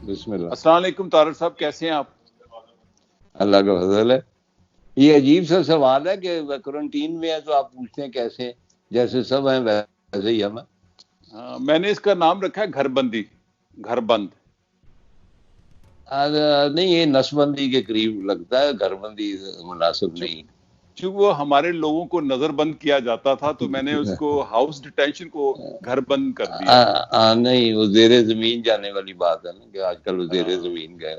بسم اللہ. السلام علیکم طارق صاحب، کیسے ہیں آپ؟ اللہ کا فضل ہے. یہ عجیب سا سوال ہے کہ کرنٹین میں ہے تو آپ پوچھتے ہیں کیسے، جیسے سب ہیں ویسے ہی ہم. میں نے اس کا نام رکھا ہے گھر بندی، گھر بند. نہیں، یہ نس بندی کے قریب لگتا ہے، گھر بندی مناسب نہیں. چونکہ وہ ہمارے لوگوں کو نظر بند کیا جاتا تھا تو میں نے اس کو ہاؤس ڈیٹینشن کو گھر بند کر دیا. نہیں، وہ زیر زمین جانے والی بات ہے نا کہ آج کل وہ زیر زمین گئے.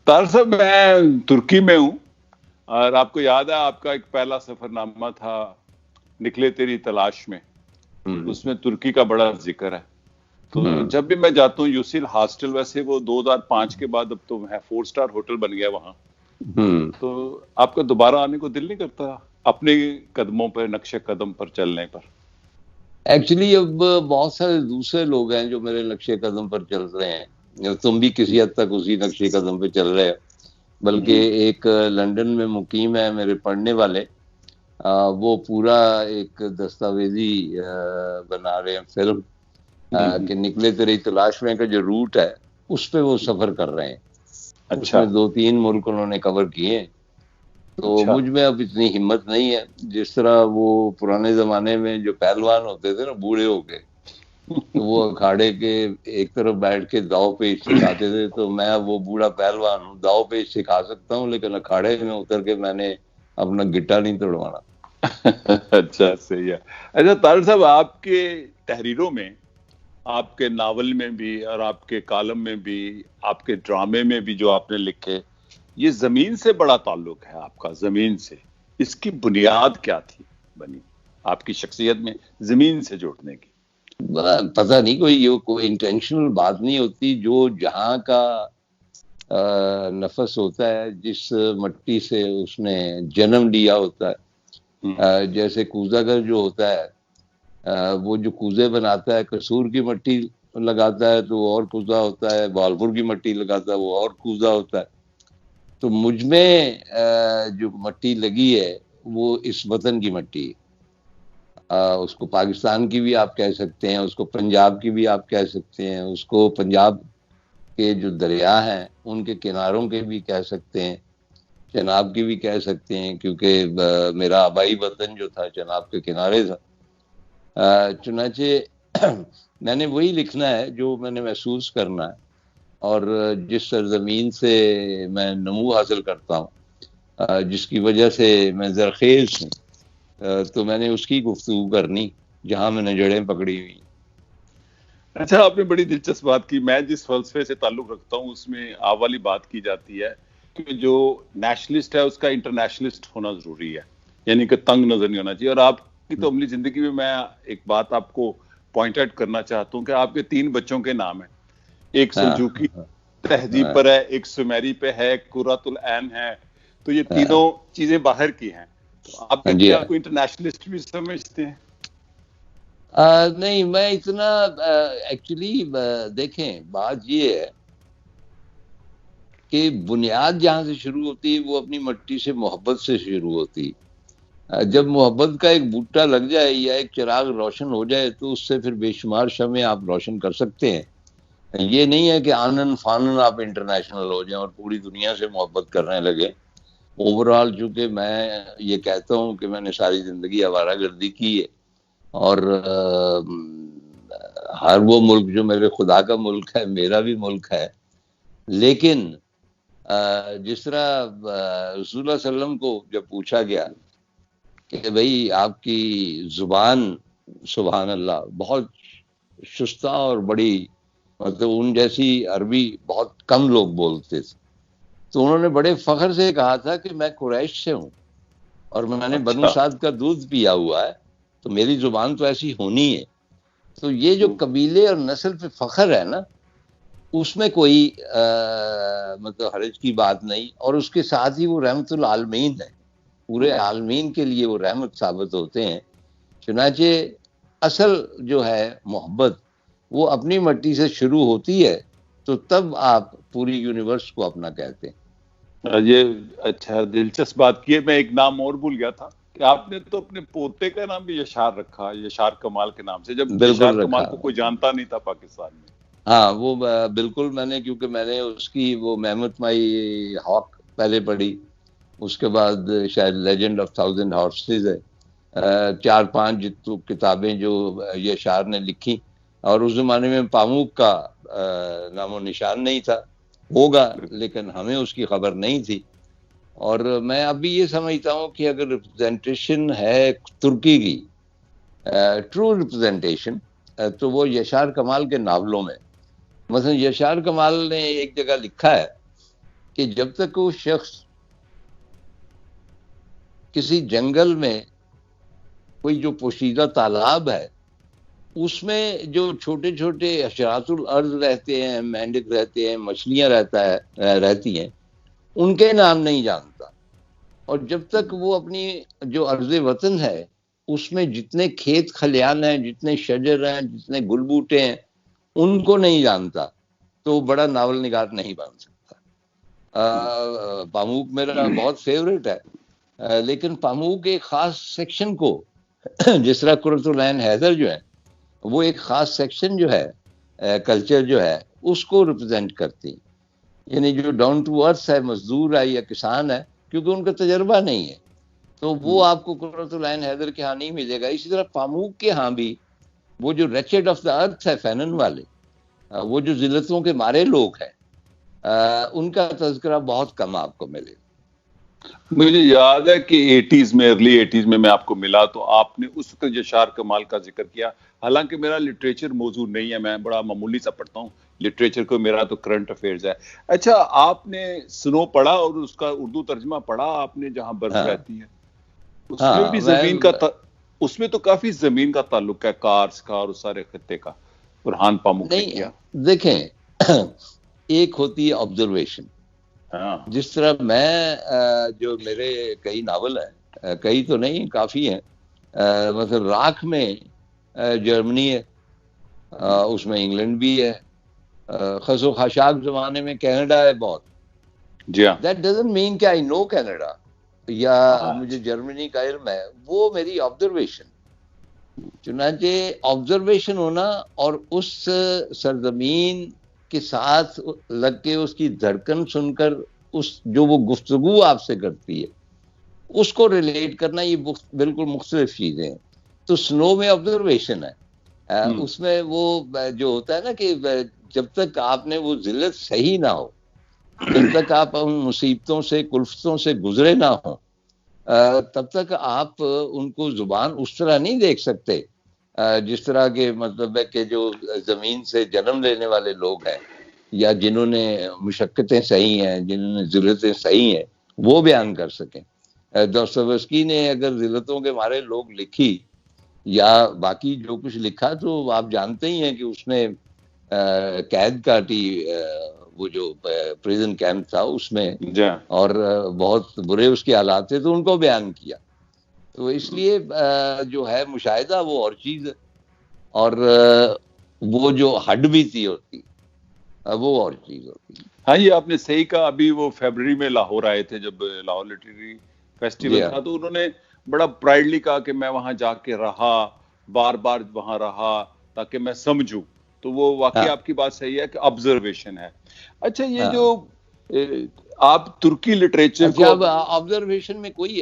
طارق صاحب، میں ترکی میں ہوں اور آپ کو یاد ہے آپ کا ایک پہلا سفر نامہ تھا نکلے تیری تلاش میں، اس میں ترکی کا بڑا ذکر ہے. تو جب بھی میں جاتا ہوں یوسیل ہاسٹل، ویسے وہ 2005 کے بعد اب تو 4 اسٹار ہوٹل بن گیا وہاں، تو آپ کا دوبارہ آنے کو دل نہیں کرتا اپنے قدموں پہ، نقش قدم پر چلنے پر؟ ایکچولی اب بہت سارے دوسرے لوگ ہیں جو میرے نقش قدم پر چل رہے ہیں، تم بھی کسی حد تک اسی نقش قدم پہ چل رہے ہو. بلکہ ایک لندن میں مقیم ہے میرے پڑھنے والے، وہ پورا ایک دستاویزی بنا رہے ہیں فلم کہ نکلے تیری تلاش میں کا جو روٹ ہے اس پہ وہ سفر کر رہے ہیں. اس میں 2-3 ملک انہوں نے کور کیے. تو مجھ میں اب اتنی ہمت نہیں ہے، جس طرح وہ پرانے زمانے میں جو پہلوان ہوتے تھے نا، بوڑھے ہو کے، تو وہ اکھاڑے کے ایک طرف بیٹھ کے داؤ پیچ سکھاتے تھے. تو میں وہ بوڑھا پہلوان ہوں، داؤ پیچ سکھا سکتا ہوں لیکن اکھاڑے میں اتر کے میں نے اپنا گٹا نہیں توڑوانا. اچھا، صحیح ہے. اچھا طارق صاحب، آپ کے تحریروں میں، آپ کے ناول میں بھی اور آپ کے کالم میں بھی، آپ کے ڈرامے میں بھی جو آپ نے لکھے، یہ زمین سے بڑا تعلق ہے آپ کا، زمین سے. اس کی بنیاد کیا تھی بنی آپ کی شخصیت میں زمین سے جوڑنے کی؟ پتہ نہیں، کوئی انٹینشنل بات نہیں ہوتی. جو جہاں کا نفس ہوتا ہے، جس مٹی سے اس نے جنم لیا ہوتا ہے، جیسے کوزہ گر جو ہوتا ہے، وہ جو کوزے بناتا ہے، قصور کی مٹی لگاتا ہے تو وہ اور کوزہ ہوتا ہے، بالپور کی مٹی لگاتا ہے وہ اور کوزہ ہوتا ہے. تو مجھ میں جو مٹی لگی ہے وہ اس وطن کی مٹی ہے. اس کو پاکستان کی بھی آپ کہہ سکتے ہیں، اس کو پنجاب کی بھی آپ کہہ سکتے ہیں، اس کو پنجاب کے جو دریا ہیں ان کے کناروں کے بھی کہہ سکتے ہیں، چناب کی بھی کہہ سکتے ہیں، کیونکہ میرا آبائی وطن جو تھا چناب کے کنارے تھا. چنانچہ میں نے وہی لکھنا ہے جو میں نے محسوس کرنا ہے، اور جس سرزمین سے میں نمو حاصل کرتا ہوں، جس کی وجہ سے میں زرخیز ہوں، تو میں نے اس کی گفتگو کرنی جہاں میں نے جڑیں پکڑی ہوئی. اچھا، آپ نے بڑی دلچسپ بات کی. میں جس فلسفے سے تعلق رکھتا ہوں اس میں آپ والی بات کی جاتی ہے کہ جو نیشنلسٹ ہے اس کا انٹرنیشنلسٹ ہونا ضروری ہے، یعنی کہ تنگ نظر نہیں ہونا چاہیے. اور آپ کی تو عملی زندگی میں ایک بات آپ کو پوائنٹ آؤٹ کرنا چاہتا ہوں کہ آپ کے 3 بچوں کے نام ہیں. ایک سلجوقی تہذیب پر ہے، ایک سمیری پہ ہے، ایک قرۃ العین ہے. تو یہ تینوں چیزیں باہر کی ہیں. تو آپ اپنے آپ کو انٹرنیشنلسٹ بھی سمجھتے ہیں؟ نہیں، میں اتنا ایکچولی دیکھیں بات یہ ہے کہ بنیاد جہاں سے شروع ہوتی ہے وہ اپنی مٹی سے محبت سے شروع ہوتی. جب محبت کا ایک بوٹا لگ جائے یا ایک چراغ روشن ہو جائے تو اس سے پھر بے شمار شمع آپ روشن کر سکتے ہیں. یہ نہیں ہے کہ آنن فانن آپ انٹرنیشنل ہو جائیں اور پوری دنیا سے محبت کرنے لگے. اوورال چونکہ میں یہ کہتا ہوں کہ میں نے ساری زندگی آوارہ گردی کی ہے، اور ہر وہ ملک جو میرے خدا کا ملک ہے میرا بھی ملک ہے. لیکن جس طرح رسول اللہ صلی اللہ علیہ وسلم کو جب پوچھا گیا کہ بھئی آپ کی زبان سبحان اللہ بہت شستہ اور بڑی، مطلب ان جیسی عربی بہت کم لوگ بولتے تھے، تو انہوں نے بڑے فخر سے کہا تھا کہ میں قریش سے ہوں اور میں نے بنو سعد کا دودھ پیا ہوا ہے تو میری زبان تو ایسی ہونی ہے. تو یہ جو قبیلے اور نسل پہ فخر ہے نا، اس میں کوئی مطلب حرج کی بات نہیں. اور اس کے ساتھ ہی وہ رحمت العالمین ہے، پورے عالمین کے لیے وہ رحمت ثابت ہوتے ہیں. چنانچہ اصل جو ہے محبت وہ اپنی مٹی سے شروع ہوتی ہے، تو تب آپ پوری یونیورس کو اپنا کہتے ہیں. یہ اچھا دلچسپ بات کی ہے. میں ایک نام اور بھول گیا تھا کہ آپ نے تو اپنے پوتے کا نام بھی یشار رکھا، یشار کمال کے نام سے، جب یشار کمال کو کوئی جانتا نہیں تھا پاکستان میں. ہاں وہ بالکل میں نے، کیونکہ میں نے اس کی وہ محمد مائی ہاک پہلے پڑھی، اس کے بعد شاید لیجنڈ آف تھاؤزینڈ ہارسز ہے، 4-5 کتابیں جو یہ شاعر نے لکھی، اور اس زمانے میں پاموک کا نام و نشان نہیں تھا، ہوگا لیکن ہمیں اس کی خبر نہیں تھی. اور میں ابھی یہ سمجھتا ہوں کہ اگر ریپرزینٹیشن ہے ترکی کی، ٹرو ریپرزینٹیشن، تو وہ یشار کمال کے ناولوں میں. مثلا یشار کمال نے ایک جگہ لکھا ہے کہ جب تک وہ شخص کسی جنگل میں کوئی جو پوشیدہ تالاب ہے اس میں جو چھوٹے چھوٹے حشرات الارض رہتے ہیں، مینڈک رہتے ہیں، مچھلیاں رہتی ہیں، ان کے نام نہیں جانتا. اور جب تک وہ اپنی جو ارض وطن ہے اس میں جتنے کھیت کھلیان ہیں، جتنے شجر ہیں، جتنے گل بوٹے ہیں، ان کو نہیں جانتا تو بڑا ناول نگار نہیں بن سکتا. پاموک میرا بہت فیوریٹ ہے، لیکن پاموک ایک خاص سیکشن کو، جس طرح قرۃ العین حیدر جو ہے وہ ایک خاص سیکشن جو ہے، کلچر جو ہے اس کو ریپرزینٹ کرتی، یعنی جو ڈاؤن ٹو ارتھ ہے، مزدور ہے یا کسان ہے، کیونکہ ان کا تجربہ نہیں ہے تو وہ آپ کو قرۃ العین حیدر کے ہاں نہیں ملے گا. اسی طرح پاموک کے ہاں بھی وہ جو ریچڈ آف دا ارتھ ہے فینن والے، وہ جو ذلتوں کے مارے لوگ ہیں، ان کا تذکرہ بہت کم آپ کو ملے گا. مجھے یاد ہے کہ 80s میں، ارلی 80s میں آپ کو ملا تو آپ نے اس وقت یشار کمال کا ذکر کیا. حالانکہ میرا لٹریچر موضوع نہیں ہے، میں بڑا معمولی سا پڑھتا ہوں لٹریچر کو، میرا تو کرنٹ افیئرز ہے. اچھا، آپ نے سنو پڑھا اور اس کا اردو ترجمہ پڑھا آپ نے، جہاں برف رہتی ہے اس میں بھی زمین کا اس میں تو کافی زمین کا تعلق ہے، کارس کا اور اس سارے خطے کا، برہان پاموک نے کیا. دیکھیں ایک ہوتی ہے آبزرویشن، جس طرح میں جو میرے کئی ناول ہیں، کئی تو نہیں کافی ہیں، مثلا راکھ میں جرمنی ہے، اس میں انگلینڈ بھی ہے، خس و خاشاک زمانے میں کینیڈا ہے بہت. جی ہاں، دیٹ ڈزنٹ مین کہ آئی نو کینیڈا یا مجھے جرمنی کا علم ہے، وہ میری آبزرویشن. چنانچہ آبزرویشن ہونا اور اس سرزمین کے ساتھ لگ کے اس کی دھڑکن سن کر جو وہ گفتگو آپ سے کرتی ہے اس کو ریلیٹ کرنا، یہ بالکل مختلف چیزیں ہیں. تو سنو میں آبزرویشن ہے، اس میں وہ جو ہوتا ہے نا کہ جب تک آپ نے وہ ذلت صحیح نہ ہو، جب تک آپ ان مصیبتوں سے، کلفتوں سے گزرے نہ ہوں، تب تک آپ ان کو زبان اس طرح نہیں دیکھ سکتے جس طرح کے مطلب ہے کہ جو زمین سے جنم لینے والے لوگ ہیں یا جنہوں نے مشقتیں سہی ہیں، جنہوں نے ذلتیں سہی ہیں، وہ بیان کر سکیں. دوستویسکی نے اگر ذلتوں کے مارے لوگ لکھی یا باقی جو کچھ لکھا تو آپ جانتے ہی ہیں کہ اس نے قید کاٹی، وہ جو پریزن کیمپ تھا اس میں، اور بہت برے اس کے حالات تھے تو ان کو بیان کیا. تو اس لیے جو ہے مشاہدہ وہ اور چیز ہے، اور وہ جو ہڈ بیتی ہوتی وہ اور چیز ہوتی. ہاں یہ آپ نے صحیح کہا. ابھی وہ فیبرری میں لاہور آئے تھے جب لاہور لٹریری فیسٹیول تھا، تو انہوں نے بڑا پرائڈلی کہا کہ میں وہاں جا کے رہا، بار بار وہاں رہا تاکہ میں سمجھوں. تو وہ واقعی آپ کی بات صحیح ہے کہ آبزرویشن ہے. اچھا، یہ جو آپ ترکی لٹریچر کو آبزرویشن میں کوئی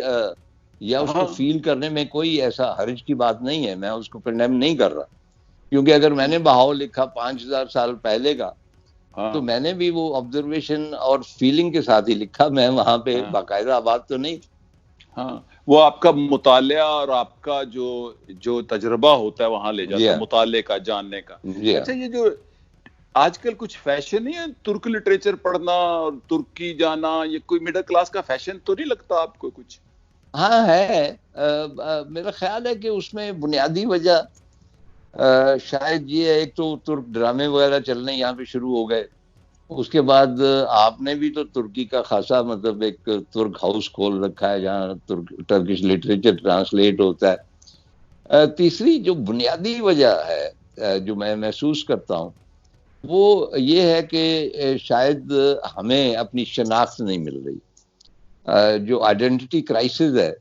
یا اس کو فیل کرنے میں کوئی ایسا حرج کی بات نہیں ہے، میں اس کو کنڈیم نہیں کر رہا، کیونکہ اگر میں نے بہاؤ لکھا 5000 سال پہلے کا تو میں نے بھی وہ آبزرویشن اور فیلنگ کے ساتھ ہی لکھا، میں وہاں پہ باقاعدہ آباد تو نہیں. ہاں، وہ آپ کا مطالعہ اور آپ کا جو تجربہ ہوتا ہے وہاں لے جاتا ہے، مطالعے کا، جاننے کا. اچھا، یہ جو آج کل کچھ فیشن نہیں ہے ترک لٹریچر پڑھنا اور ترکی جانا، یہ کوئی مڈل کلاس کا فیشن تو نہیں لگتا آپ کو کچھ؟ ہاں ہے، میرا خیال ہے کہ اس میں بنیادی وجہ شاید یہ ہے، ایک تو ترک ڈرامے وغیرہ چلنے یہاں پہ شروع ہو گئے، اس کے بعد آپ نے بھی تو ترکی کا خاصا مطلب ایک ترک ہاؤس کھول رکھا ہے جہاں ٹرکش لٹریچر ٹرانسلیٹ ہوتا ہے. تیسری جو بنیادی وجہ ہے جو میں محسوس کرتا ہوں وہ یہ ہے کہ شاید ہمیں اپنی شناخت نہیں مل رہی. جو آئیڈینٹی کرائسس ہے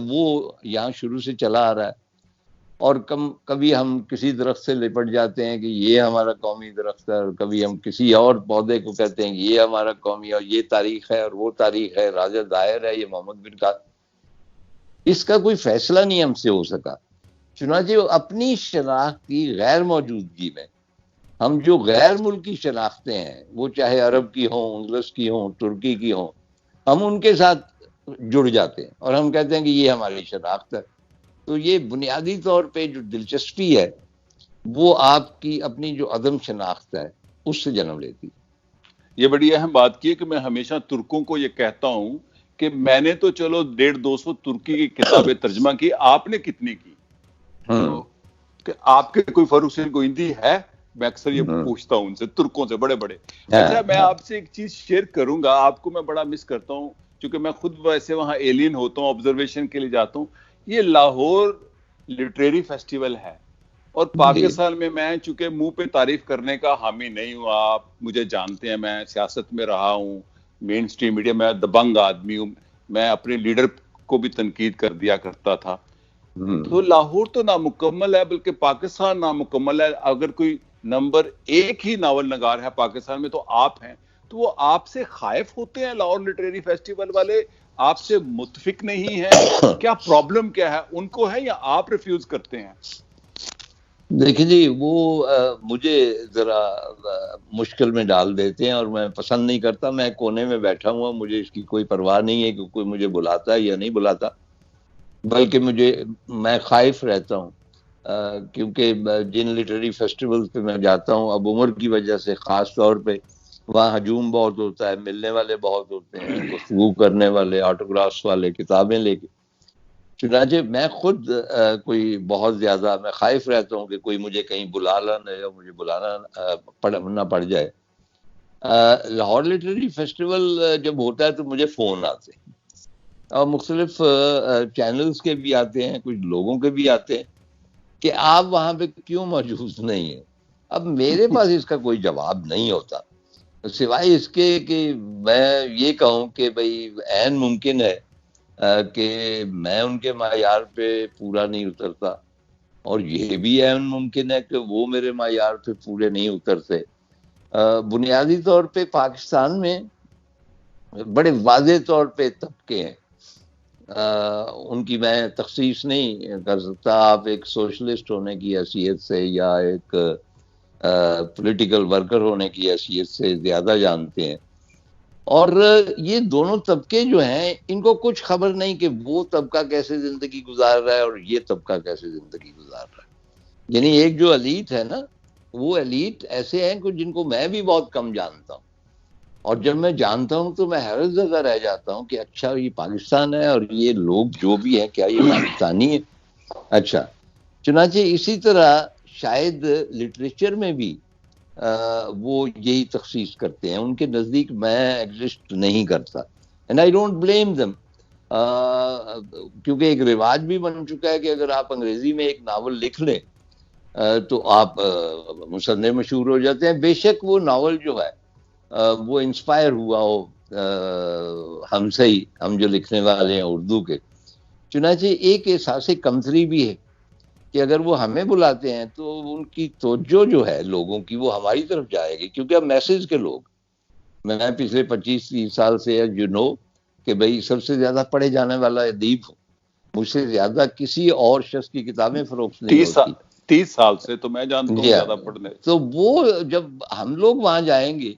وہ یہاں شروع سے چلا آ رہا ہے. اور کبھی ہم کسی درخت سے لپٹ جاتے ہیں کہ یہ ہمارا قومی درخت ہے، اور کبھی ہم کسی اور پودے کو کہتے ہیں کہ یہ ہمارا قومی، اور یہ تاریخ ہے اور وہ تاریخ ہے، راجہ دائر ہے، یہ محمد بن قاسم۔ اس کا کوئی فیصلہ نہیں ہم سے ہو سکا۔ چنانچہ اپنی شناخت کی غیر موجودگی میں ہم جو غیر ملکی شناختیں ہیں، وہ چاہے عرب کی ہوں، انگلس کی ہوں، ترکی کی ہوں، ہم ان کے ساتھ جڑ جاتے ہیں اور ہم کہتے ہیں کہ یہ ہماری شناخت ہے۔ تو یہ بنیادی طور پہ جو دلچسپی ہے وہ آپ کی اپنی جو عدم شناخت ہے اس سے جنم لیتی ہے۔ یہ بڑی اہم بات کی ہے کہ میں ہمیشہ ترکوں کو یہ کہتا ہوں کہ میں نے تو چلو 150-200 ترکی کی کتابیں ترجمہ کی، آپ نے کتنی کی؟ تو کہ آپ کے کوئی فروخ حسین گوئندی ہے؟ میں اکثر یہ پوچھتا ہوں ان سے، ترکوں سے بڑے بڑے۔ اچھا، میں آپ سے ایک چیز شیئر کروں گا، آپ کو میں بڑا مس کرتا ہوں کیونکہ میں خود ویسے وہاں ایلین ہوتا ہوں، آبزرویشن کے لیے جاتا ہوں۔ یہ لاہور لٹریری فیسٹیول ہے، اور پاکستان میں چونکہ منہ پہ تعریف کرنے کا حامی نہیں ہوں، آپ مجھے جانتے ہیں، میں سیاست میں رہا ہوں، مین سٹریم میڈیا میں دبنگ آدمی ہوں، میں اپنے لیڈر کو بھی تنقید کر دیا کرتا تھا۔ تو لاہور تو نامکمل ہے، بلکہ پاکستان نامکمل ہے۔ اگر کوئی نمبر 1 ہی ناول نگار ہے پاکستان میں تو آپ ہیں۔ تو وہ آپ سے خائف ہوتے ہیں لاہور لٹریری فیسٹیول والے؟ آپ سے متفق نہیں ہیں؟ کیا پرابلم کیا ہے؟ ان کو ہے یا آپ ریفیوز کرتے ہیں؟ دیکھیں جی، وہ مجھے ذرا مشکل میں ڈال دیتے ہیں اور میں پسند نہیں کرتا۔ میں کونے میں بیٹھا ہوا، مجھے اس کی کوئی پرواہ نہیں ہے کہ کوئی مجھے بلاتا ہے یا نہیں بلاتا، بلکہ میں خائف رہتا ہوں، کیونکہ جن لٹریری فیسٹیول پہ میں جاتا ہوں، اب عمر کی وجہ سے خاص طور پہ وہاں ہجوم بہت ہوتا ہے، ملنے والے بہت ہوتے ہیں، گفتگو کرنے والے، آٹوگرافس والے، کتابیں لے کے۔ چنانچہ میں خود کوئی بہت زیادہ میں خائف رہتا ہوں کہ کوئی مجھے کہیں بلا نہ یا مجھے بلانا نہ پڑ جائے۔ لاہور لٹریری فیسٹیول جب ہوتا ہے تو مجھے فون آتے ہیں، اور مختلف چینلز کے بھی آتے ہیں، کچھ لوگوں کے بھی آتے ہیں کہ آپ وہاں پہ کیوں موجود نہیں ہیں۔ اب میرے پاس اس کا کوئی جواب نہیں ہوتا، سوائے اس کے کہ میں یہ کہوں کہ بھئی عین ممکن ہے کہ میں ان کے معیار پہ پورا نہیں اترتا، اور یہ بھی عین ممکن ہے کہ وہ میرے معیار پہ پورے نہیں اترتے۔ بنیادی طور پہ پاکستان میں بڑے واضح طور پہ طبقے ہیں، ان کی میں تخصیص نہیں کر سکتا۔ آپ ایک سوشلسٹ ہونے کی حیثیت سے یا ایک پولیٹیکل ورکر ہونے کی حیثیت سے زیادہ جانتے ہیں، اور یہ دونوں طبقے جو ہیں ان کو کچھ خبر نہیں کہ وہ طبقہ کیسے زندگی گزار رہا ہے اور یہ طبقہ کیسے زندگی گزار رہا ہے۔ یعنی ایک جو ایلیٹ ہے نا، وہ ایلیٹ ایسے ہیں کہ جن کو میں بھی بہت کم جانتا ہوں، اور جب میں جانتا ہوں تو میں حیرت زدہ رہ جاتا ہوں کہ اچھا یہ پاکستان ہے اور یہ لوگ جو بھی ہیں کیا یہ پاکستانی ہے؟ اچھا، چنانچہ اسی طرح شاید لٹریچر میں بھی وہ یہی تخصیص کرتے ہیں۔ ان کے نزدیک میں ایگزسٹ نہیں کرتا، and I don't blame them, کیونکہ ایک رواج بھی بن چکا ہے کہ اگر آپ انگریزی میں ایک ناول لکھ لیں تو آپ مصنف مشہور ہو جاتے ہیں، بے شک وہ ناول جو ہے وہ انسپائر ہوا ہو ہم سے ہی، ہم جو لکھنے والے ہیں اردو کے۔ چنانچہ ایک احساس کمتری بھی ہے کہ اگر وہ ہمیں بلاتے ہیں تو ان کی توجہ جو ہے لوگوں کی وہ ہماری طرف جائے گی، کیونکہ اب میسج کے لوگ، میں پچھلے 25-30 سال سے کہ بھئی سب سے زیادہ پڑھے جانے والا ادیب ہوں، مجھ سے زیادہ کسی اور شخص کی کتابیں فروخت نہیں ہوتی۔ 30 سال سے تو میں جانتا ہوں زیادہ پڑھنے۔ تو وہ جب ہم لوگ وہاں جائیں گے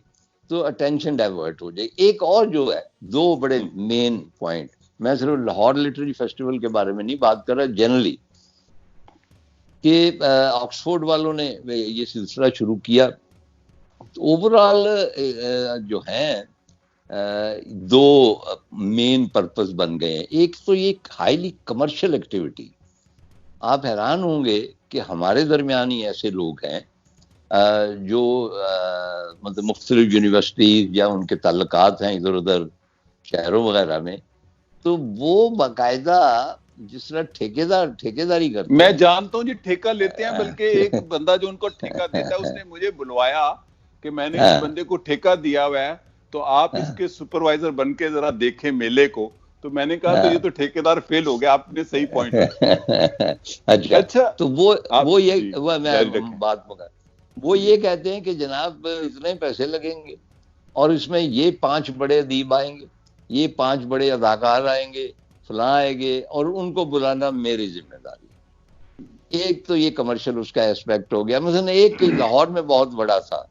تو اٹینشن ڈائیورٹ ہو جائے۔ ایک اور جو ہے، دو بڑے مین پوائنٹ، میں صرف لاہور لٹریری فیسٹیول کے بارے میں نہیں بات کر رہا، جنرلی، کہ آکسفورڈ والوں نے یہ سلسلہ شروع کیا۔ اوور آل جو ہیں دو مین پرپز بن گئے ہیں۔ ایک تو یہ ہائیلی کمرشل ایکٹیویٹی، آپ حیران ہوں گے کہ ہمارے درمیان ہی ایسے لوگ ہیں جو مطلب مختلف یونیورسٹیز یا ان کے تعلقات ہیں ادھر ادھر شہروں وغیرہ میں، تو وہ باقاعدہ جس طرح ٹھیکیداری کرتے ہیں۔ میں جانتا ہوں جی، ٹھیکہ لیتے ہیں، بلکہ ایک بندہ جو ان کو ٹھیکہ دیتا ہے اس نے مجھے بلوایا کہ میں نے اس بندے کو ٹھیکہ دیا ہوا ہے، تو آپ اس کے سپروائزر بن کے ذرا دیکھیں میلے کو۔ تو میں نے کہا تو یہ تو ٹھیکیدار فیل ہو گیا, آپ نے صحیح پوائنٹ اچھا تو وہ یہ میں بات مکا, وہ یہ کہتے ہیں کہ جناب اتنے پیسے لگیں گے اور اس میں یہ 5 بڑے ادیب آئیں گے, یہ 5 بڑے اداکار آئیں گے, فلاں آئیں گے, اور ان کو بلانا میری ذمہ داری. ایک تو یہ کمرشل اس کا ایسپیکٹ ہو گیا. مثلا ایک لاہور میں بہت بڑا تھا,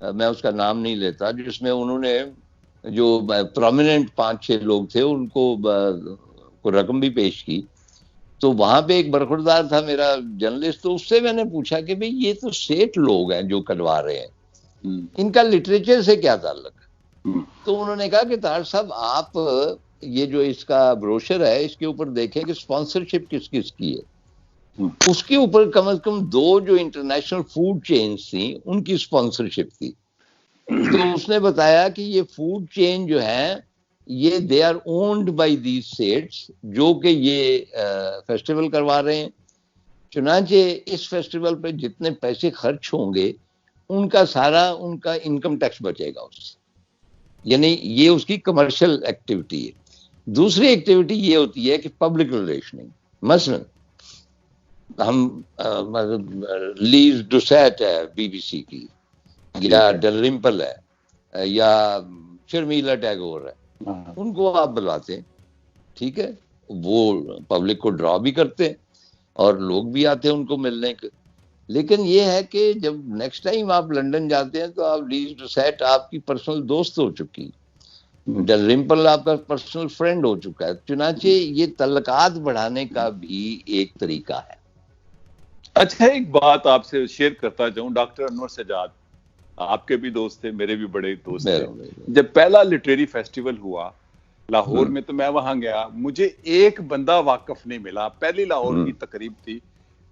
میں اس کا نام نہیں لیتا, جس میں انہوں نے جو پرومیننٹ 5-6 لوگ تھے ان کو رقم بھی پیش کی. تو وہاں پہ ایک برخوردار تھا میرا جرنلسٹ, تو اس سے میں نے پوچھا کہ بھئی یہ تو سیٹ لوگ ہیں جو کروا رہے ہیں, ان کا لٹریچر سے کیا تعلق ہے؟ تو انہوں نے کہا کہ طاہر صاحب آپ یہ جو اس کا بروشر ہے اس کے اوپر دیکھیں کہ سپانسرشپ کس کس کی ہے. اس کے اوپر کم از کم 2 جو انٹرنیشنل فوڈ چینز تھیں ان کی سپانسرشپ تھی. تو اس نے بتایا کہ یہ فوڈ چین جو ہیں یہ they are owned by these states جو کہ یہ فیسٹیول کروا رہے ہیں. چنانچہ اس فیسٹیول پہ جتنے پیسے خرچ ہوں گے ان کا سارا ان کا انکم ٹیکس بچے گا اس سے. یعنی یہ اس کی کمرشل ایکٹیویٹی ہے. دوسری ایکٹیویٹی یہ ہوتی ہے کہ پبلک ریلیشننگ. مثلا ہم لیز ڈوسیٹ ہے بی بی سی کی, یا ڈلرمپل ہے, یا شرمیلا ٹیگور ہے, ان کو آپ بلاتے ہیں, ٹھیک ہے, وہ پبلک کو ڈرا بھی کرتے ہیں اور لوگ بھی آتے ہیں ان کو ملنے کے. لیکن یہ ہے کہ جب نیکسٹ ٹائم آپ لنڈن جاتے ہیں تو آپ لیز ڈوسیٹ آپ کی پرسنل دوست ہو چکی, ڈلرمپل آپ کا پرسنل فرینڈ ہو چکا ہے. چنانچہ یہ تعلقات بڑھانے کا بھی ایک طریقہ ہے. اچھا ایک بات آپ سے شیئر کرتا جاؤں, ڈاکٹر انور سجاد آپ کے بھی دوست تھے, میرے بھی بڑے دوست تھے. جب پہلا لٹریری فیسٹیول ہوا لاہور میں تو میں وہاں گیا, مجھے ایک بندہ واقف نہیں ملا. پہلی لاہور کی تقریب تھی,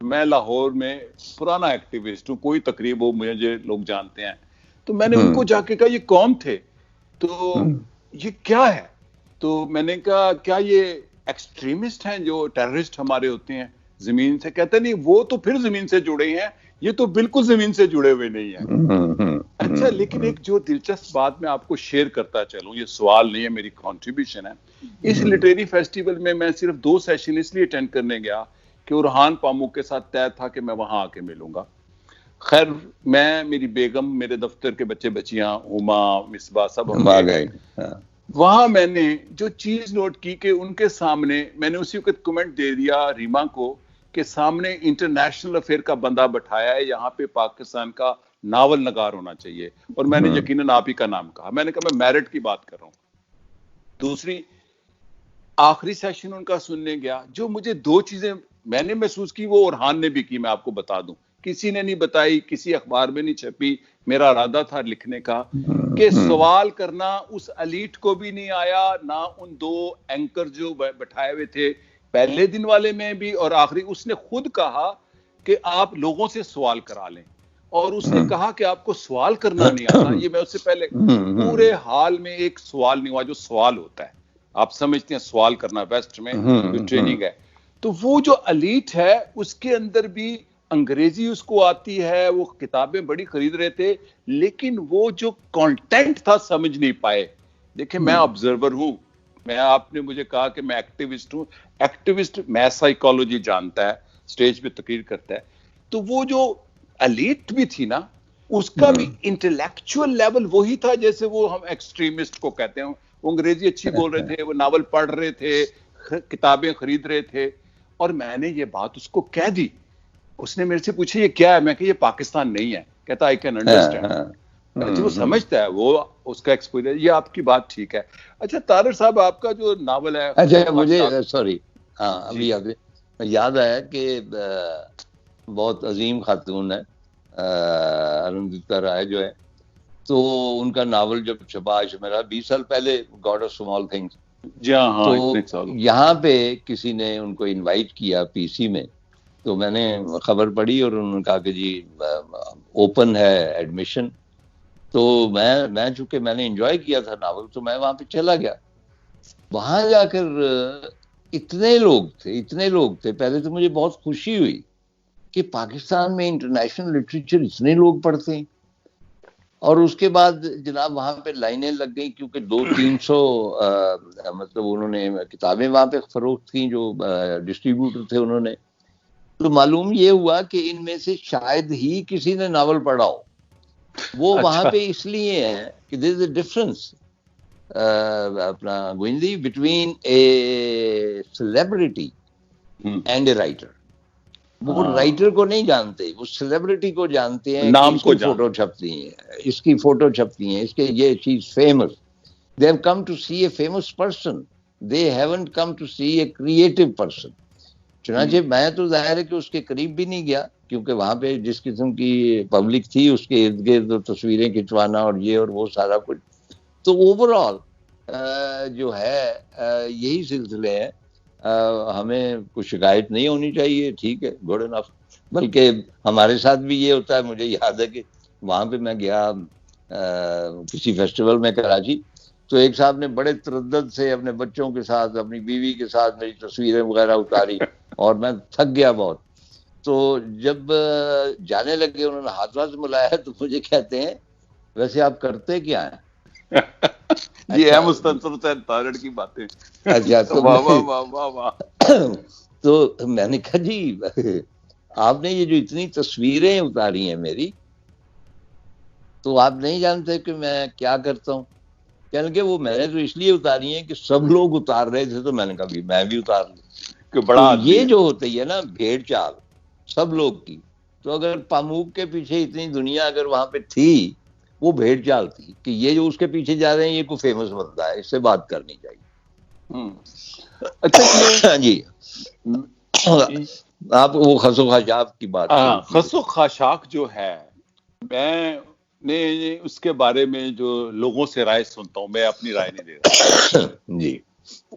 میں لاہور میں پرانا ایکٹیوسٹ ہوں, کوئی تقریب ہو مجھے لوگ جانتے ہیں. تو میں نے ان کو جا کے کہا یہ کون تھے, تو یہ کیا ہے, تو میں نے کہا کیا یہ ایکسٹریمسٹ ہیں جو ٹیررسٹ ہمارے ہوتے ہیں زمین سے؟ کہتے نہیں وہ تو پھر زمین سے جڑے ہیں, یہ تو بالکل زمین سے جڑے ہوئے نہیں ہیں. اچھا لیکن ایک جو دلچسپ بات میں آپ کو شیئر کرتا چلوں, یہ سوال نہیں ہے میری کنٹریبیوشن ہے. اس لٹریری فیسٹیول میں میں صرف 2 سیشن اس لیے اٹینڈ کرنے گیا کہ ارحان پامو کے ساتھ طے تھا کہ میں وہاں آ کے ملوں گا. خیر میں, میری بیگم, میرے دفتر کے بچے بچیاں, ہما, مصباح, سب ہم آ گئے. وہاں میں نے جو چیز نوٹ کی کہ ان کے سامنے میں نے اسی وقت کمنٹ دے دیا ریما کو کہ سامنے انٹرنیشنل افیئر کا بندہ بٹھایا ہے, یہاں پہ پاکستان کا ناول نگار ہونا چاہیے. اور میں نے یقیناً آپ ہی کا نام کہا. میں نے کہا میں میرٹ کی بات کر رہا ہوں. دوسری آخری سیشن ان کا سننے گیا, جو مجھے 2 چیزیں میں نے محسوس کی وہ ارحان نے بھی کی, میں آپ کو بتا دوں, کسی نے نہیں بتائی, کسی اخبار میں نہیں چھپی, میرا ارادہ تھا لکھنے کا, کہ سوال کرنا اس ایلیٹ کو بھی نہیں آیا, نہ ان 2 اینکر جو بٹھائے ہوئے تھے پہلے دن والے میں بھی اور آخری. اس نے خود کہا کہ آپ لوگوں سے سوال کرا لیں, اور اس نے کہا کہ آپ کو سوال کرنا نہیں آتا. یہ میں اس سے پہلے پورے حال میں ایک سوال نہیں ہوا جو سوال ہوتا ہے, آپ سمجھتے ہیں سوال کرنا ویسٹ میں جو ٹریننگ ہے. تو وہ جو ایلیٹ ہے اس کے اندر بھی انگریزی اس کو آتی ہے, وہ کتابیں بڑی خرید رہے تھے, لیکن وہ جو کانٹینٹ تھا سمجھ نہیں پائے. دیکھیں میں آبزرور ہوں, میں, آپ نے مجھے کہا کہ میں ایکٹیوسٹ ہوں, ایکٹیوسٹ میں سائیکالوجی جانتا ہے, سٹیج پہ تقریر کرتا ہے. تو وہ جو ایلیٹ بھی تھی نا, اس کا بھی انٹلیکچوئل لیول وہی تھا جیسے وہ ہم ایکسٹریمسٹ کو کہتے ہیں. وہ انگریزی اچھی بول رہے تھے, وہ ناول پڑھ رہے تھے, کتابیں خرید رہے تھے. اور میں نے یہ بات اس کو کہہ دی. اس نے میرے سے پوچھا یہ کیا ہے, میں کہ یہ پاکستان نہیں ہے. کہتا آئی کین انڈرسٹینڈ. وہ سمجھتا ہے, وہ اس کا ایکسپیرینس. یہ آپ کی بات ٹھیک ہے. اچھا طارق صاحب آپ کا جو ناول ہے, اچھا مجھے سوری ابھی یاد آیا کہ بہت عظیم خاتون ہے ارندتا رائے جو ہے, تو ان کا ناول جب چھپا میرا 20 سال پہلے, گاڈ آف اسمال تھنگس, تو یہاں پہ کسی نے ان کو انوائٹ کیا پی سی میں, تو میں نے خبر پڑھی اور انہوں نے کہا کہ جی اوپن ہے ایڈمیشن. تو میں چونکہ میں نے انجوائے کیا تھا ناول, تو میں وہاں پہ چلا گیا. وہاں جا کر اتنے لوگ تھے. پہلے تو مجھے بہت خوشی ہوئی کہ پاکستان میں انٹرنیشنل لٹریچر اتنے لوگ پڑھتے ہیں, اور اس کے بعد جناب وہاں پہ لائنیں لگ گئیں، کیونکہ 200-300 مطلب انہوں نے کتابیں وہاں پہ فروخت کی، جو ڈسٹریبیوٹر تھے انہوں نے. تو معلوم یہ ہوا کہ ان میں سے شاید ہی کسی نے ناول پڑھا ہو. وہ وہاں پہ اس لیے ہے کہ دیر از اے ڈفرنس اپنا گوئندی between a celebrity and a writer. وہ رائٹر کو نہیں جانتے، وہ سیلیبریٹی کو جانتے ہیں کہ اس کی فوٹو چھپتی ہیں، اس کی فوٹو چھپتی ہیں، اس کے یہ چیز famous. They have come to see a famous person. They haven't come to see a creative person. چنانچہ میں تو ظاہر ہے کہ اس کے قریب بھی نہیں گیا، کیونکہ وہاں پہ جس قسم کی پبلک تھی اس کے ارد گرد تصویریں کھنچوانا اور یہ اور وہ سارا کچھ. تو اوور آل جو ہے یہی سلسلے ہیں. ہمیں کوئی شکایت نہیں ہونی چاہیے، ٹھیک ہے، گڈ انف. بلکہ ہمارے ساتھ بھی یہ ہوتا ہے. مجھے یاد ہے کہ وہاں پہ میں گیا کسی فیسٹیول میں کراچی، تو ایک صاحب نے بڑے تردد سے اپنے بچوں کے ساتھ، اپنی بیوی کے ساتھ میری تصویریں وغیرہ اتاری اور میں تھک گیا بہت. تو جب جانے لگے انہوں نے ہاتھ ملایا تو مجھے کہتے ہیں ویسے آپ کرتے کیا ہیں؟ یہ ہے مستنصر حسین تارڑ کی باتیں. اچھا تو تو میں نے کہا جی آپ نے یہ جو اتنی تصویریں اتاری ہیں میری، تو آپ نہیں جانتے کہ میں کیا کرتا ہوں؟ کہنے کہ وہ میں نے تو اس لیے اتاری ہیں کہ سب لوگ اتار رہے تھے تو میں نے کہا میں بھی اتار لوں. بڑا یہ جو ہوتی ہے نا بھیڑ چال سب لوگ کی، تو اگر پاموک کے پیچھے اتنی دنیا اگر وہاں پہ تھی، وہ بھیڑ چال تھی کہ یہ جو اس کے پیچھے جا رہے ہیں یہ کوئی فیمس بندہ ہے، اس سے بات کرنی چاہیے. اچھا جی آپ وہ خس و خاشاک کی بات، خس و خاشاک جو ہے، میں نے اس کے بارے میں جو لوگوں سے رائے سنتا ہوں، میں اپنی رائے نہیں دے رہا جی،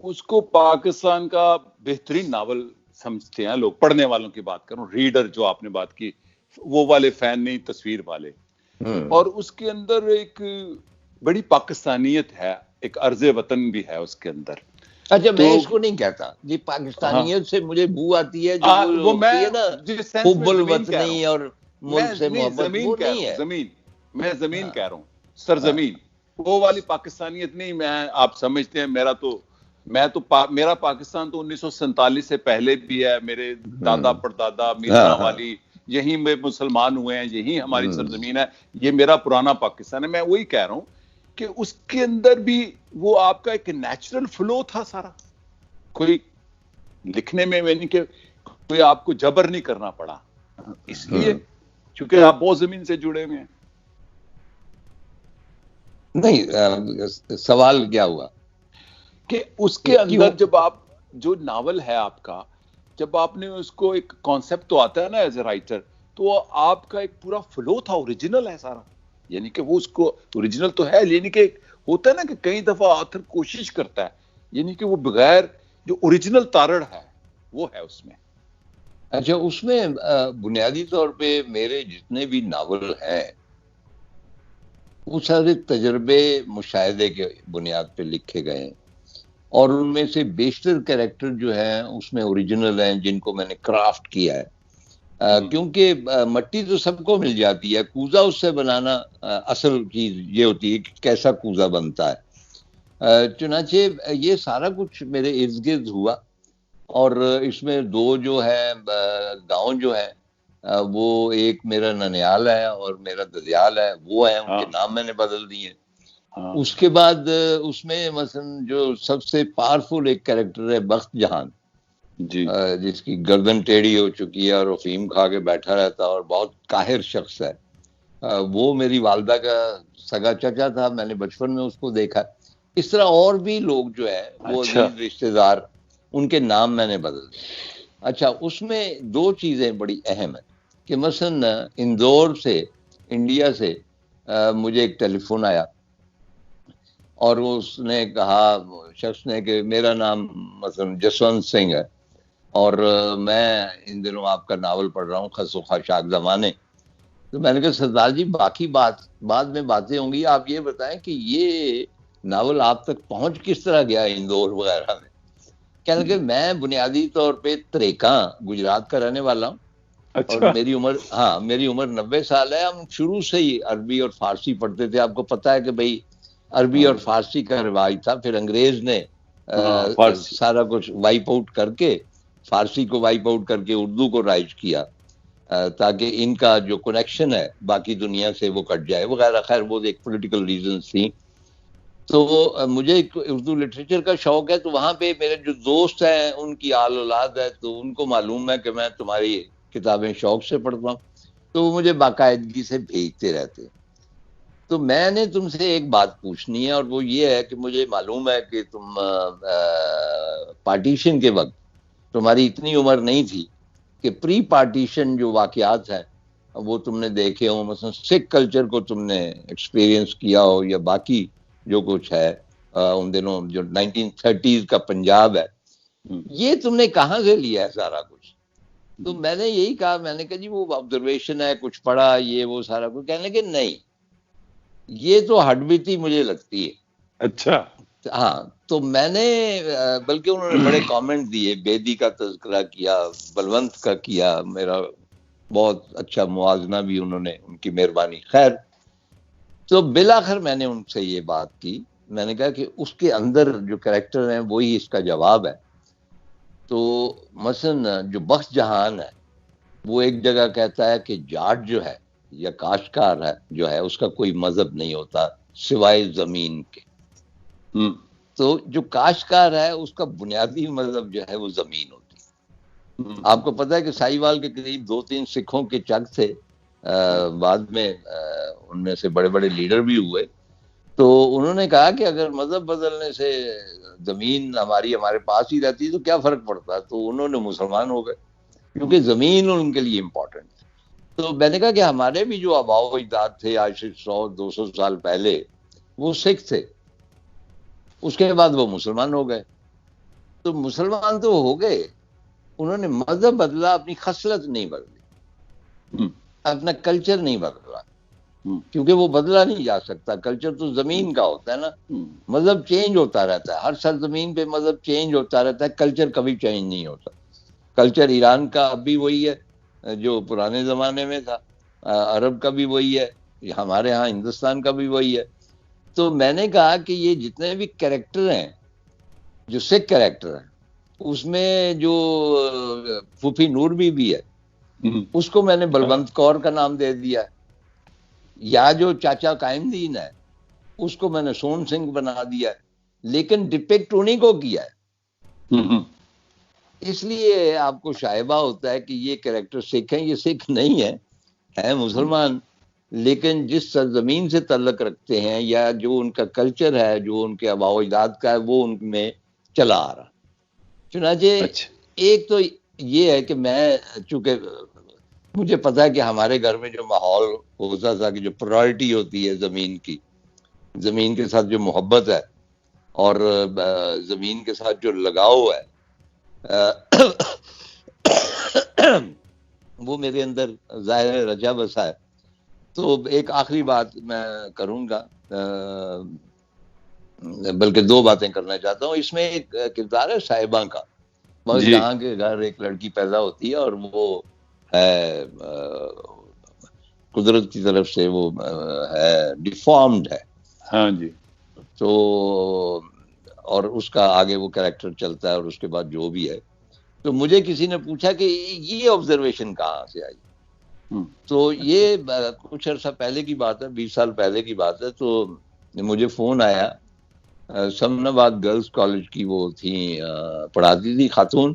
اس کو پاکستان کا بہترین ناول سمجھتے ہیں لوگ. پڑھنے والوں کی بات کروں، ریڈر جو آپ نے بات کی، وہ والے فین نہیں، تصویر والے. اور اس کے اندر ایک بڑی پاکستانیت ہے، ایک عرض وطن بھی ہے اس کے اندر. اچھا میں اس کو نہیں کہتا جی، پاکستانیت سے مجھے بو آتی ہے جو وہ ہوتی ہے نا حب الوطنی اور ملک سے محبت، وہ نہیں ہے. میں زمین کہہ رہا ہوں، سرزمین، وہ والی پاکستانیت نہیں. میں آپ سمجھتے ہیں میرا پاکستان تو 1947 سے پہلے بھی ہے. میرے دادا پردادا میرزا والی یہیں میں مسلمان ہوئے ہیں، یہی ہماری سرزمین ہے، یہ میرا پرانا پاکستان ہے. میں وہی کہہ رہا ہوں کہ اس کے اندر بھی وہ آپ کا ایک نیچرل فلو تھا سارا. کوئی لکھنے میں نہیں کہ کوئی آپ کو جبر نہیں کرنا پڑا، اس لیے چونکہ آپ بہت زمین سے جڑے ہوئے ہیں. نہیں سوال کیا ہوا کہ اس کے اندر جب آپ جو ناول ہے آپ کا، جب آپ نے اس کو ایک کانسیپٹ تو آتا ہے نا ایز اے رائٹر، تو آپ کا ایک پورا فلو تھا، اوریجنل ہے سارا. یعنی کہ وہ اس کو اوریجنل تو ہے، یعنی کہ ہوتا ہے نا کہ کئی دفعہ آتھر کوشش کرتا ہے، یعنی کہ وہ بغیر جو اوریجنل تارڑ ہے وہ ہے اس میں. اچھا اس میں بنیادی طور پہ میرے جتنے بھی ناول ہیں وہ سارے تجربے مشاہدے کے بنیاد پہ لکھے گئے ہیں، اور ان میں سے بیشتر کریکٹر جو ہیں اس میں اوریجنل ہیں، جن کو میں نے کرافٹ کیا ہے. کیونکہ مٹی تو سب کو مل جاتی ہے، کوزہ اس سے بنانا اصل چیز یہ ہوتی ہے کہ کیسا کوزہ بنتا ہے. چنانچہ یہ سارا کچھ میرے ارد گرد ہوا، اور اس میں دو جو ہے گاؤں جو ہے وہ ایک میرا ننیال ہے اور میرا ددیال ہے، وہ ہیں، ان کے نام میں نے بدل دیے. اس کے بعد اس میں مثلا جو سب سے پاورفل ایک کریکٹر ہے بخت جہان، جس کی گردن ٹیڑھی ہو چکی ہے اور افیم کھا کے بیٹھا رہتا اور بہت قاہر شخص ہے. وہ میری والدہ کا سگا چچا تھا، میں نے بچپن میں اس کو دیکھا. اس طرح اور بھی لوگ جو ہے وہ عزیز رشتہ دار، ان کے نام میں نے بدل دیے. اچھا اس میں دو چیزیں بڑی اہم ہیں کہ مثلا اندور سے، انڈیا سے مجھے ایک ٹیلی فون آیا اور اس نے کہا شخص نے کہ میرا نام مثلا جسونت سنگھ ہے اور میں ان دنوں آپ کا ناول پڑھ رہا ہوں خس و خاشاک زمانے. تو میں نے کہا سردار جی باقی بعد میں باتیں ہوں گی، آپ یہ بتائیں کہ یہ ناول آپ تک پہنچ کس طرح گیا اندور وغیرہ میں. کہنے کہ میں بنیادی طور پہ تریکاں گجرات کا رہنے والا ہوں، اور میری عمر 90 سال ہے. ہم شروع سے ہی عربی اور فارسی پڑھتے تھے. آپ کو پتا ہے کہ بھائی عربی اور فارسی کا رواج تھا, پھر انگریز نے سارا کچھ وائپ آؤٹ کر کے, فارسی کو وائپ آؤٹ کر کے اردو کو رائج کیا تاکہ ان کا جو کنیکشن ہے باقی دنیا سے وہ کٹ جائے وغیرہ. خیر وہ ایک پولیٹیکل ریزنز تھیں. تو مجھے اردو لٹریچر کا شوق ہے, تو وہاں پہ میرے جو دوست ہیں ان کی آل اولاد ہے, تو ان کو معلوم ہے کہ میں تمہاری کتابیں شوق سے پڑھتا ہوں, تو وہ مجھے باقاعدگی سے بھیجتے رہتے. تو میں نے تم سے ایک بات پوچھنی ہے, اور وہ یہ ہے کہ مجھے معلوم ہے کہ تم پارٹیشن کے وقت تمہاری اتنی عمر نہیں تھی کہ پری پارٹیشن جو واقعات ہیں وہ تم نے دیکھے ہوں, مثلا سکھ کلچر کو تم نے ایکسپیرینس کیا ہو, یا باقی جو کچھ ہے ان دنوں جو 1930s کا پنجاب ہے, یہ تم نے کہاں سے لیا ہے سارا کچھ؟ تو میں نے یہی کہا, میں نے کہا جی وہ آبزرویشن ہے, کچھ پڑھا یہ وہ سارا کچھ. کہنے کہ نہیں, یہ تو ہڈ بیتی مجھے لگتی ہے. اچھا ہاں, تو میں نے بلکہ انہوں نے بڑے کامنٹ دیے, بیدی کا تذکرہ کیا, بلونت کا کیا, میرا بہت اچھا موازنہ بھی انہوں نے, ان کی مہربانی. خیر تو بالآخر میں نے ان سے یہ بات کی, میں نے کہا کہ اس کے اندر جو کریکٹر ہیں وہی اس کا جواب ہے. تو مثلا جو بخش جہان ہے وہ ایک جگہ کہتا ہے کہ جاٹ جو ہے یا کاشتکار ہے جو ہے اس کا کوئی مذہب نہیں ہوتا سوائے زمین کے. تو جو کاشتکار ہے اس کا بنیادی مذہب جو ہے وہ زمین ہوتی ہے. آپ کو پتا ہے کہ ساہیوال کے قریب 2-3 سکھوں کے چک تھے, بعد میں ان میں سے بڑے بڑے لیڈر بھی ہوئے. تو انہوں نے کہا کہ اگر مذہب بدلنے سے زمین ہمارے پاس ہی رہتی تو کیا فرق پڑتا. تو انہوں نے مسلمان ہو گئے کیونکہ زمین ان کے لیے امپورٹنٹ ہے. تو میں نے کہا کہ ہمارے بھی جو آباء و اجداد تھے آج سے 100-200 سال پہلے وہ سکھ تھے, اس کے بعد وہ مسلمان ہو گئے. تو مسلمان تو ہو گئے, انہوں نے مذہب بدلا, اپنی خصلت نہیں بدلی, اپنا کلچر نہیں بدلا, کیونکہ وہ بدلا نہیں جا سکتا. کلچر تو زمین کا ہوتا ہے نا, مذہب چینج ہوتا رہتا ہے, ہر سرزمین پہ مذہب چینج ہوتا رہتا ہے, کلچر کبھی چینج نہیں ہوتا. کلچر ایران کا اب بھی وہی ہے جو پرانے زمانے میں تھا, عرب کا بھی وہی ہے, ہمارے ہاں ہندوستان کا بھی وہی ہے. تو میں نے کہا کہ یہ جتنے بھی کریکٹر ہیں جو سکھ کریکٹر ہیں, اس میں جو پھوپھی نور بھی ہے اس کو میں نے بلونت کور کا نام دے دیا, یا جو چاچا قائم دین ہے اس کو میں نے سون سنگھ بنا دیا, لیکن ڈپیکٹ انہی کو کیا ہے. اس لیے آپ کو شائبہ ہوتا ہے کہ یہ کریکٹر سکھ ہیں. یہ سکھ نہیں ہے مسلمان, لیکن جس سرزمین سے تعلق رکھتے ہیں یا جو ان کا کلچر ہے, جو ان کے آباء و اجداد کا ہے, وہ ان میں چلا آ رہا. چنانچہ ایک تو یہ ہے کہ میں, چونکہ مجھے پتا ہے کہ ہمارے گھر میں جو ماحول ہوتا تھا کہ جو پرائرٹی ہوتی ہے زمین کی, زمین کے ساتھ جو محبت ہے اور زمین کے ساتھ جو لگاؤ ہے, وہ میرے اندر ظاہر رچا بسا ہے. تو ایک آخری بات میں کروں گا, بلکہ 2 باتیں کرنا چاہتا ہوں. اس میں ایک کردار ہے صاحبہ کا, بس جہاں کے گھر ایک لڑکی پیدا ہوتی ہے اور وہ ہے قدرت کی طرف سے وہ ہے ڈیفارمڈ ہے. ہاں جی. تو اور اس کا آگے وہ کریکٹر چلتا ہے اور اس کے بعد جو بھی ہے. تو مجھے کسی نے پوچھا کہ یہ آبزرویشن کہاں سے آئی, تو یہ کچھ عرصہ پہلے کی بات ہے, 20 سال پہلے کی بات ہے. تو مجھے فون آیا, سمن آباد گرلز کالج کی وہ تھیں, پڑھاتی تھی خاتون.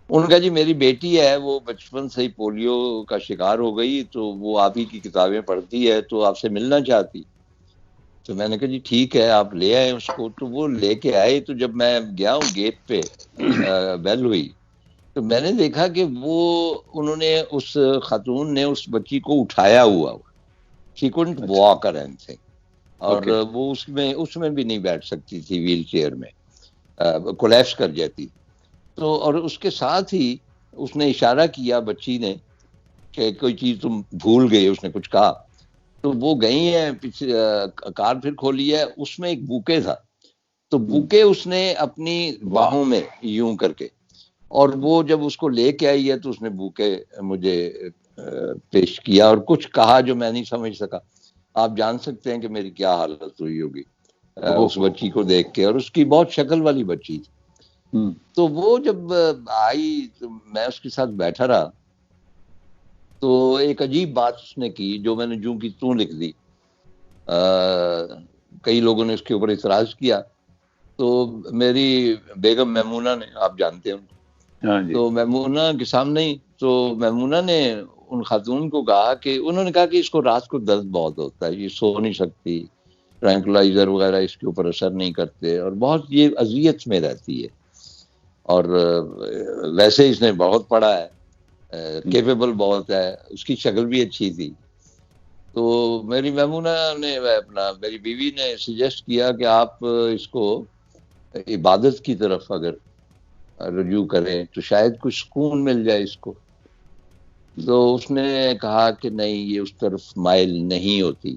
ان کا جی میری بیٹی ہے وہ بچپن سے ہی پولیو کا شکار ہو گئی, تو وہ آپ ہی کی کتابیں پڑھتی ہے, تو آپ سے ملنا چاہتی. تو میں نے کہا جی ٹھیک ہے آپ لے آئے اس کو. تو وہ لے کے آئے. تو جب میں گیا ہوں گیٹ پہ بیل ہوئی, تو میں نے دیکھا کہ وہ انہوں نے اس خاتون نے اس بچی کو اٹھایا ہوا, she couldn't walk or anything, اور وہ اس میں بھی نہیں بیٹھ سکتی تھی, ویل چیئر میں کولیپس کر جاتی. تو اور اس کے ساتھ ہی اس نے اشارہ کیا بچی نے کہ کوئی چیز تم بھول گئی, اس نے کچھ کہا. تو وہ گئی ہیں پیچھے, کار پھر کھولی ہے, اس میں ایک بوکے تھا. تو بوکے اس نے اپنی باہوں میں یوں کر کے, اور وہ جب اس کو لے کے آئی ہے تو اس نے بوکے مجھے پیش کیا اور کچھ کہا جو میں نہیں سمجھ سکا. آپ جان سکتے ہیں کہ میری کیا حالت ہوئی ہوگی اس بچی کو دیکھ کے, اور اس کی بہت شکل والی بچی تھی. تو وہ جب آئی تو میں اس کے ساتھ بیٹھا رہا, تو ایک عجیب بات اس نے کی جو میں نے جوں کی توں لکھ دی. کئی لوگوں نے اس کے اوپر اعتراض کیا. تو میری بیگم میمونہ نے, آپ جانتے ہیں ان کو, تو میمونہ کے سامنے ہی تو میمونہ نے ان خاتون کو کہا کہ انہوں نے کہا کہ اس کو رات کو درد بہت ہوتا ہے, یہ سو نہیں سکتی, ٹرینکولائزر وغیرہ اس کے اوپر اثر نہیں کرتے, اور بہت یہ اذیت میں رہتی ہے, اور ویسے اس نے بہت پڑھا ہے, کیپیبل بہت ہے, اس کی شکل بھی اچھی تھی. تو میری میمونہ نے میری بیوی نے سجیسٹ کیا کہ آپ اس کو عبادت کی طرف اگر رجوع کریں تو شاید کچھ سکون مل جائے اس کو. تو اس نے کہا کہ نہیں, یہ اس طرف مائل نہیں ہوتی.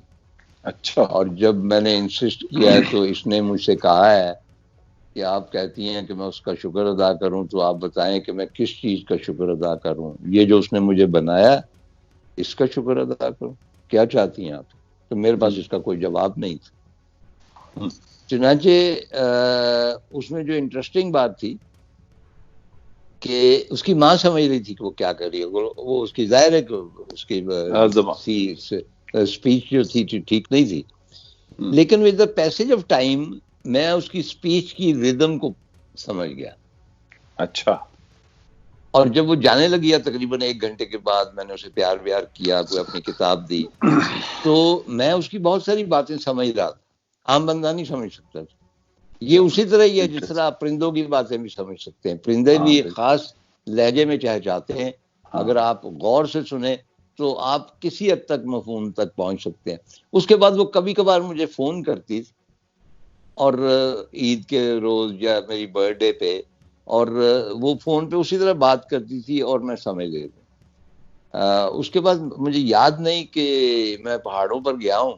اچھا. اور جب میں نے انسسٹ کیا تو اس نے مجھ سے کہا ہے کہ آپ کہتی ہیں کہ میں اس کا شکر ادا کروں, تو آپ بتائیں کہ میں کس چیز کا شکر ادا کروں, یہ جو اس نے مجھے بنایا اس کا شکر ادا کروں, کیا چاہتی ہیں آپ؟ تو میرے پاس اس کا کوئی جواب نہیں تھا. چنانچہ اس میں جو انٹرسٹنگ بات تھی کہ اس کی ماں سمجھ رہی تھی کہ وہ کیا کر رہی ہے, وہ اس کی ظاہر ہے کہ اس کی اسپیچ جو تھی ٹھیک نہیں تھی, لیکن with the passage of time میں اس کی اسپیچ کی ردم کو سمجھ گیا. اچھا. اور جب وہ جانے لگی ہے تقریباً 1 گھنٹے کے بعد, میں نے اسے پیار بیار کیا, کوئی اپنی کتاب دی, تو میں اس کی بہت ساری باتیں سمجھ رہا تھا, عام بندہ نہیں سمجھ سکتا تھا. یہ اسی طرح ہی ہے جس طرح آپ پرندوں کی باتیں بھی سمجھ سکتے ہیں. پرندے بھی ایک خاص لہجے میں چہچاتے ہیں, اگر آپ غور سے سنیں تو آپ کسی حد تک مفہوم تک پہنچ سکتے ہیں. اس کے بعد وہ کبھی کبھار مجھے فون کرتی اور عید کے روز یا میری برتھ ڈے پہ, اور وہ فون پہ اسی طرح بات کرتی تھی اور میں سمجھ لیتا. اس کے بعد مجھے یاد نہیں کہ میں پہاڑوں پر گیا ہوں,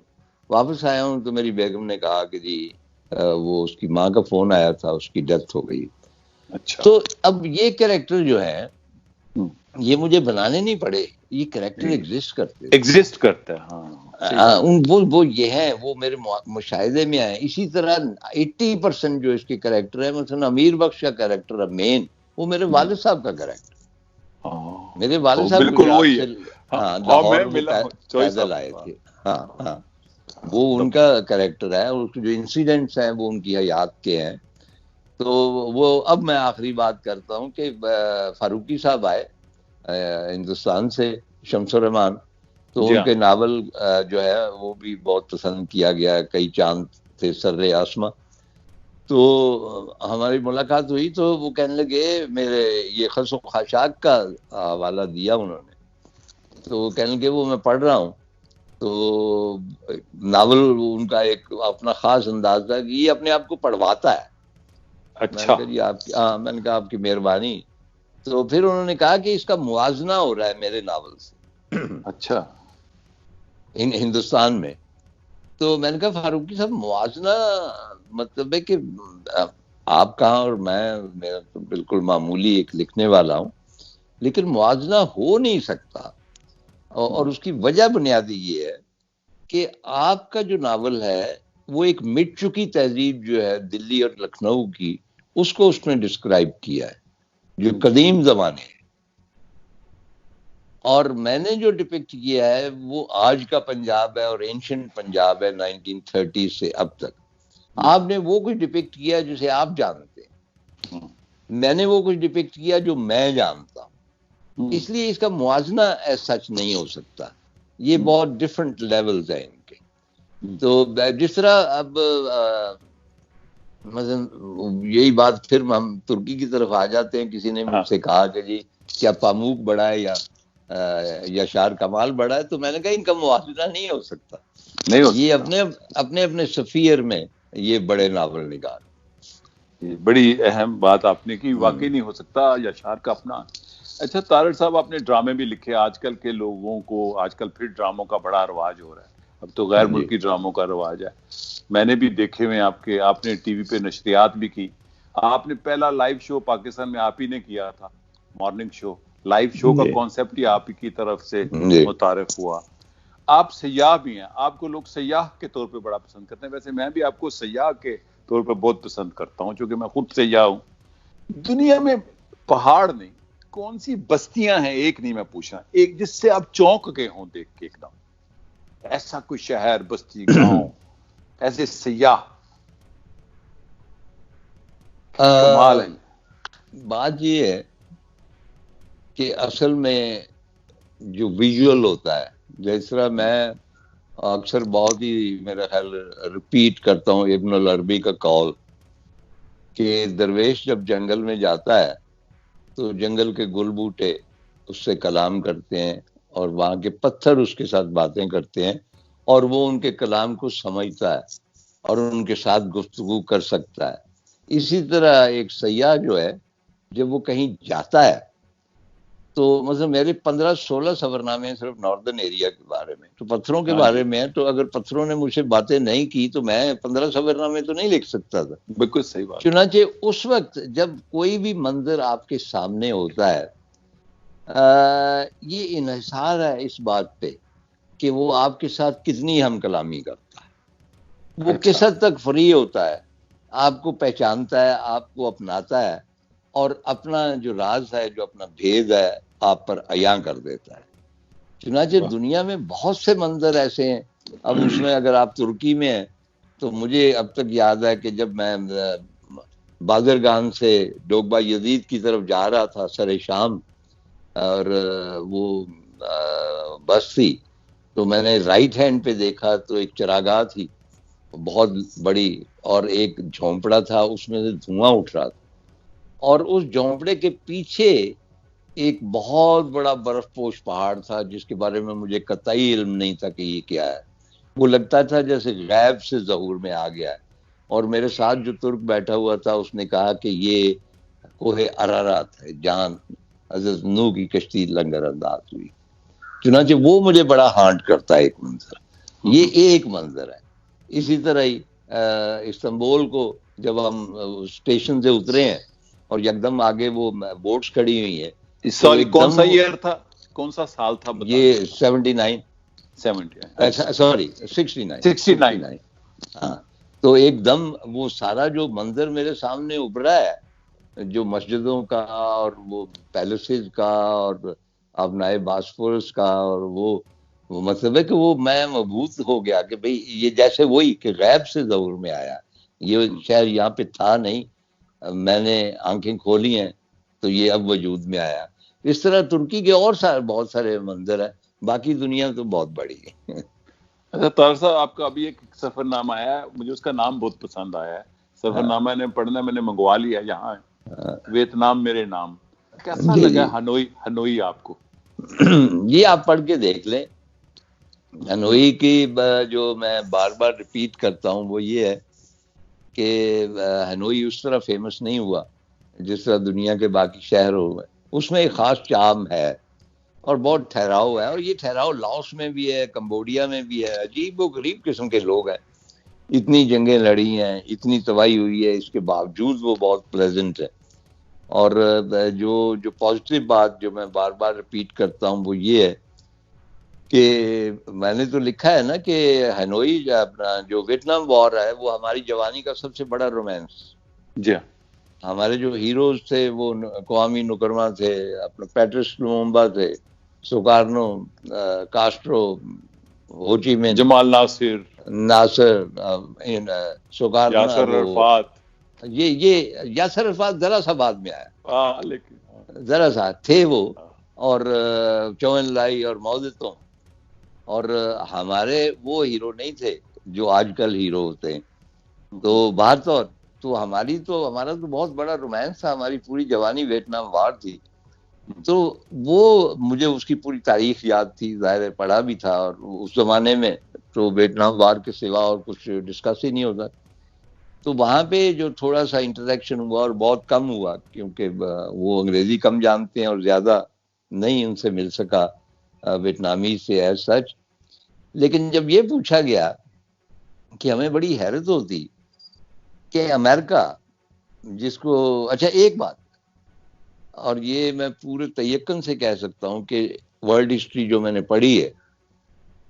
واپس آیا ہوں تو میری بیگم نے کہا کہ جی وہ اس کی ماں کا فون آیا تھا, اس کی ڈیتھ ہو گئی. اچھا. تو اب یہ کریکٹر جو ہے یہ مجھے بنانے نہیں پڑے, یہ کریکٹر ایگزسٹ کرتا ہے. وہ یہ ہے, وہ میرے مشاہدے میں آئے. اسی طرح 80% جو اس کے کریکٹر ہے, مثلا امیر بخش کا کریکٹر ہے مین, وہ میرے والد صاحب کا کریکٹر. میرے والد صاحب گجرات سے لاہور پیدل آئے تھے. وہ ان کا کریکٹر ہے, اور جو انسیڈنٹس ہیں وہ ان کی حیات کے ہیں. تو وہ اب میں آخری بات کرتا ہوں کہ فاروقی صاحب آئے ہندوستان سے, شمس الرحمان, تو ان کے ناول جو ہے وہ بھی بہت پسند کیا گیا. کئی چاند تھے سر آسماں. تو ہماری ملاقات ہوئی تو وہ کہنے لگے, میرے یہ خس و خاشاک کا حوالہ دیا انہوں نے, تو وہ کہنے لگے وہ میں پڑھ رہا ہوں. تو ناول ان کا ایک اپنا خاص انداز تھا کہ یہ اپنے آپ کو پڑھواتا ہے. میں نے کہا جی میں نے کہا آپ کی مہربانی. تو پھر انہوں نے کہا کہ اس کا موازنہ ہو رہا ہے میرے ناول سے. اچھا. ہندوستان میں. تو میں نے کہا فاروقی صاحب موازنہ مطلب ہے کہ آپ کہاں اور میں تو بالکل معمولی ایک لکھنے والا ہوں, لیکن موازنہ ہو نہیں سکتا. اور اس کی وجہ بنیادی یہ ہے کہ آپ کا جو ناول ہے وہ ایک مٹ چکی تہذیب جو ہے دلی اور لکھنؤ کی, اس کو اس نے ڈسکرائب کیا ہے, جو قدیم زمانے ہے. اور میں نے جو ڈپکٹ کیا ہے وہ آج کا پنجاب ہے اور اینشنٹ پنجاب ہے 1930 سے اب تک. آپ نے وہ کچھ ڈپکٹ کیا جسے آپ جانتے ہیں, میں نے وہ کچھ ڈپکٹ کیا جو میں جانتا ہوں. اس لیے اس کا موازنہ ایز سچ نہیں ہو سکتا. یہ بہت ڈفرنٹ لیولز ہیں ان کے. تو جس طرح اب مثلا یہی بات پھر ہم ترکی کی طرف آ جاتے ہیں. کسی نے مجھ سے کہا کہ جی کیا پاموک بڑا ہے یا شار کمال بڑا ہے, تو میں نے کہا ان کا موازنہ نہیں ہو سکتا. یہ اپنے اپنے سفیر میں یہ بڑے ناول نگار. بڑی اہم بات آپ نے کی, واقعی نہیں ہو سکتا یاشار کا اپنا. اچھا طارق صاحب, آپ نے ڈرامے بھی لکھے. آج کل کے لوگوں کو آج کل پھر ڈراموں کا بڑا رواج ہو رہا ہے. اب تو غیر ملکی ڈراموں کا رواج ہے. میں نے بھی دیکھے ہوئے آپ نے ٹی وی پہ نشریات بھی کی. آپ نے پہلا لائیو شو پاکستان میں آپ ہی نے کیا تھا، مارننگ شو، لائیو شو کا کانسیپٹ ہی آپ ہی کی طرف سے متعارف ہوا. آپ سیاح بھی ہیں، آپ کو لوگ سیاح کے طور پہ بڑا پسند کرتے ہیں. ویسے میں بھی آپ کو سیاح کے طور پہ بہت پسند کرتا ہوں، چونکہ میں خود سیاح ہوں. دنیا میں پہاڑ نہیں، کون سی بستیاں ہیں، ایک نہیں میں پوچھا، ایک جس سے آپ چونک گئے ہوں دیکھ کے، ایک دم ایسا کوئی شہر، بستی، گاؤں، ایسے سیاح کمال ہے. بات یہ ہے کہ اصل میں جو ویژول ہوتا ہے، جس طرح میں اکثر بہت ہی میرا خیال ریپیٹ کرتا ہوں ابن العربی کا قول کہ درویش جب جنگل میں جاتا ہے تو جنگل کے گل بوٹے اس سے کلام کرتے ہیں اور وہاں کے پتھر اس کے ساتھ باتیں کرتے ہیں اور وہ ان کے کلام کو سمجھتا ہے اور ان کے ساتھ گفتگو کر سکتا ہے. اسی طرح ایک سیاح جو ہے جب وہ کہیں جاتا ہے تو مثلا میرے 15-16 سفر نامے ہیں صرف ناردرن ایریا کے بارے میں، تو پتھروں کے بارے میں، تو اگر پتھروں نے مجھ سے باتیں نہیں کی تو میں 15 سفر نامے تو نہیں لکھ سکتا تھا. بالکل صحیح بات. چنانچہ اس وقت جب کوئی بھی منظر آپ کے سامنے ہوتا ہے، یہ انحصار ہے اس بات پہ کہ وہ آپ کے ساتھ کتنی ہم کلامی کرتا ہے، وہ کس حد تک فری ہوتا ہے، آپ کو پہچانتا ہے، آپ کو اپناتا ہے اور اپنا جو راز ہے، جو اپنا بھید ہے، آپ پر عیاں کر دیتا ہے. چنانچہ دنیا میں بہت سے منظر ایسے ہیں. اب اس میں اگر آپ ترکی میں ہیں تو مجھے اب تک یاد ہے کہ جب میں بازرگان سے ڈوگبا یزید کی طرف جا رہا تھا سر شام، اور وہ بس تھی، تو میں نے رائٹ ہینڈ پہ دیکھا تو ایک چراگاہ تھی بہت بڑی اور ایک جھونپڑا تھا، اس میں سے دھواں اٹھ رہا تھا، اور اس جھونپڑے کے پیچھے ایک بہت بڑا برف پوش پہاڑ تھا جس کے بارے میں مجھے قطعی علم نہیں تھا کہ یہ کیا ہے. وہ لگتا تھا جیسے غیب سے ظہور میں آ گیا ہے. اور میرے ساتھ جو ترک بیٹھا ہوا تھا اس نے کہا کہ یہ کوہ ارارات ہے، جان حضرت نوح کی کشتی لنگر انداز ہوئی. چنانچہ وہ مجھے بڑا ہانٹ کرتا ہے ایک منظر. یہ ایک منظر ہے. اسی طرح ہی استنبول کو جب ہم اسٹیشن سے اترے ہیں اور یکدم آگے وہ بوٹس کھڑی ہوئی ہیں، اس سال کون سا ایئر تھا، کون سا سال تھا بتا یہ 79 سوری 69. ہاں، تو ایک دم وہ سارا جو منظر میرے سامنے ابھرا ہے، جو مسجدوں کا اور وہ پیلسز کا اور ابنائے باسفورس کا، اور وہ مطلب ہے کہ وہ میں مبہوت ہو گیا کہ بھئی یہ جیسے وہی کہ غیب سے ظہور میں آیا، یہ شہر یہاں پہ تھا نہیں، میں نے آنکھیں کھولی ہیں تو یہ اب وجود میں آیا. اس طرح ترکی کے اور بہت سارے منظر ہیں. باقی دنیا تو بہت بڑی ہے. اچھا طاہر صاحب، آپ کا ابھی ایک سفر نامہ آیا ہے، مجھے اس کا نام بہت پسند آیا ہے. سفر نامہ نے پڑھنا میں نے منگوا لیا یہاں ہے، ویتنام میرے نام. کیسا لگا ہنوئی آپ کو؟ یہ آپ پڑھ کے دیکھ لیں. ہنوئی کی جو میں بار بار ریپیٹ کرتا ہوں وہ یہ ہے کہ ہنوئی اس طرح فیمس نہیں ہوا جس طرح دنیا کے باقی شہر ہوئے. اس میں ایک خاص چام ہے اور بہت ٹھہراؤ ہے، اور یہ ٹھہراؤ لاؤس میں بھی ہے، کمبوڈیا میں بھی ہے. عجیب و غریب قسم کے لوگ ہیں، اتنی جنگیں لڑی ہیں، اتنی تباہی ہوئی ہے، اس کے باوجود وہ بہت پلیزنٹ ہے. اور جو پازیٹیو بات جو میں بار بار ریپیٹ کرتا ہوں وہ یہ ہے کہ میں نے تو لکھا ہے نا کہ ہنوئی اپنا جو ویتنام وار ہے وہ ہماری جوانی کا سب سے بڑا رومانس. جی، ہمارے جو ہیروز تھے وہ قوامی نکرما تھے، اپنا پیٹرس لومبا تھے، سوکارنو، کاسٹرو، ہوچی مین، جمال ناصر، سوکارنو، یاسر وہ عرفات. یہ یاسر عرفات ذرا سا بعد میں آیا، لیکن ذرا سا تھے وہ، اور چوئن لائی اور موزتوں. اور ہمارے وہ ہیرو نہیں تھے جو آج کل ہیرو ہوتے ہیں. تو بہر طور تو ہمارا تو بہت بڑا رومانس تھا، ہماری پوری جوانی ویتنام وار تھی. تو وہ مجھے اس کی پوری تاریخ یاد تھی، ظاہر پڑھا بھی تھا، اور اس زمانے میں تو ویتنام وار کے سوا اور کچھ ڈسکس ہی نہیں ہوتا. تو وہاں پہ جو تھوڑا سا انٹریکشن ہوا اور بہت کم ہوا کیونکہ وہ انگریزی کم جانتے ہیں اور زیادہ نہیں ان سے مل سکا ویتنامی سے ایز سچ. لیکن جب یہ پوچھا گیا کہ ہمیں بڑی حیرت ہوتی کہ امریکہ جس کو اچھا ایک بات، اور یہ میں پورے تیقن سے کہہ سکتا ہوں کہ ورلڈ ہسٹری جو میں نے پڑھی ہے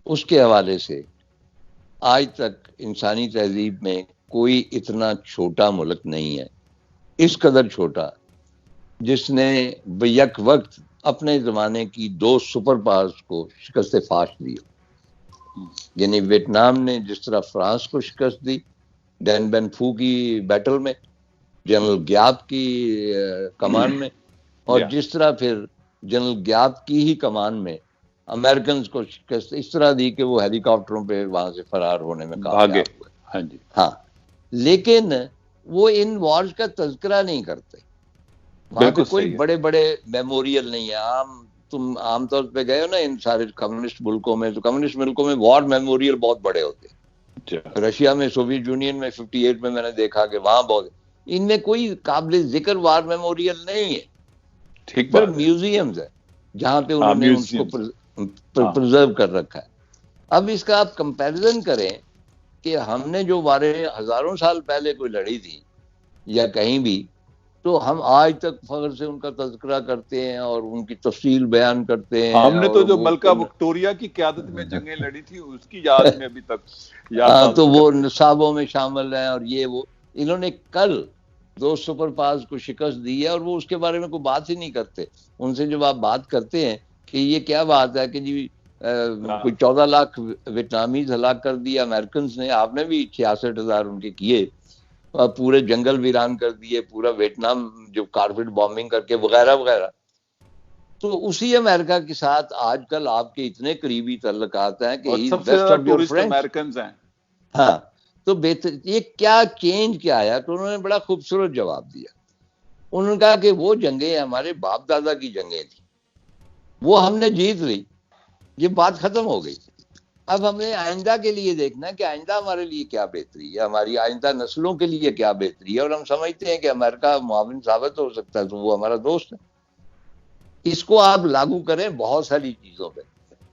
اس کے حوالے سے آج تک انسانی تہذیب میں کوئی اتنا چھوٹا ملک نہیں ہے، اس قدر چھوٹا، جس نے بیک وقت اپنے زمانے کی 2 سپر پاورز کو شکست فاش دی. یعنی ویتنام نے جس طرح فرانس کو شکست دی ڈین بین فو کی بیٹل میں، جنرل گیاب کی کمان میں، اور جس طرح پھر جنرل گیاب کی ہی کمان میں امریکنز کو شکست اس طرح دی کہ وہ ہیلی کاپٹروں پہ وہاں سے فرار ہونے میں کامیاب ہوئے. ہاں، لیکن وہ ان وارز کا تذکرہ نہیں کرتے. وہاں پہ کوئی بڑے بڑے میموریل نہیں ہے. تم عام طور پہ گئے ہو نا ان سارے کمیونسٹ ملکوں میں، تو کمیونسٹ ملکوں میں وار میموریل بہت بڑے ہوتے ہیں. رشیا میں، سوویت یونین میں 58 میں نے دیکھا کہ وہاں بہت، ان میں کوئی قابل ذکر وار میموریل نہیں ہے. ٹھیک بات، میوزیمز ہے جہاں پہ انہوں نے اس کو پرزرو کر رکھا ہے. اب اس کا آپ کمپیریزن کریں کہ ہم نے جو واریں ہزاروں سال پہلے کوئی لڑی تھی یا کہیں بھی، تو ہم آج تک فخر سے ان کا تذکرہ کرتے ہیں اور ان کی تفصیل بیان کرتے ہیں. ہم نے تو جو ملکہ وکٹوریا کی قیادت میں جنگیں لڑی تھی اس کی یاد میں ابھی تک یاد، تو وہ نصابوں میں شامل ہیں. اور یہ وہ انہوں نے کل 2 سپر پاورز کو شکست دی ہے اور وہ اس کے بارے میں کوئی بات ہی نہیں کرتے. ان سے جب آپ بات کرتے ہیں کہ یہ کیا بات ہے کہ جی کوئی 14 لاکھ ویتنامیز ہلاک کر دیا امریکنز نے، آپ نے بھی 66,000 ان کے کیے، پورے جنگل ویران کر دیے، پورا ویتنام جو کارپیٹ بامبنگ کر کے وغیرہ وغیرہ. تو اسی امریکہ کے ساتھ آج کل آپ کے اتنے قریبی تعلقات ہیں کہ سب سے زیادہ ٹورسٹ امریکنز ہیں. ہاں، تو یہ کیا چینج کیا آیا؟ تو انہوں نے بڑا خوبصورت جواب دیا. انہوں نے کہا کہ وہ جنگیں ہمارے باپ دادا کی جنگیں تھیں، وہ ہم نے جیت لی، یہ بات ختم ہو گئی. اب ہمیں آئندہ کے لیے دیکھنا ہے کہ آئندہ ہمارے لیے کیا بہتری ہے، ہماری آئندہ نسلوں کے لیے کیا بہتری ہے. اور ہم سمجھتے ہیں کہ امریکہ معاون ثابت ہو سکتا ہے تو وہ ہمارا دوست ہے. اس کو آپ لاگو کریں بہت ساری چیزوں پہ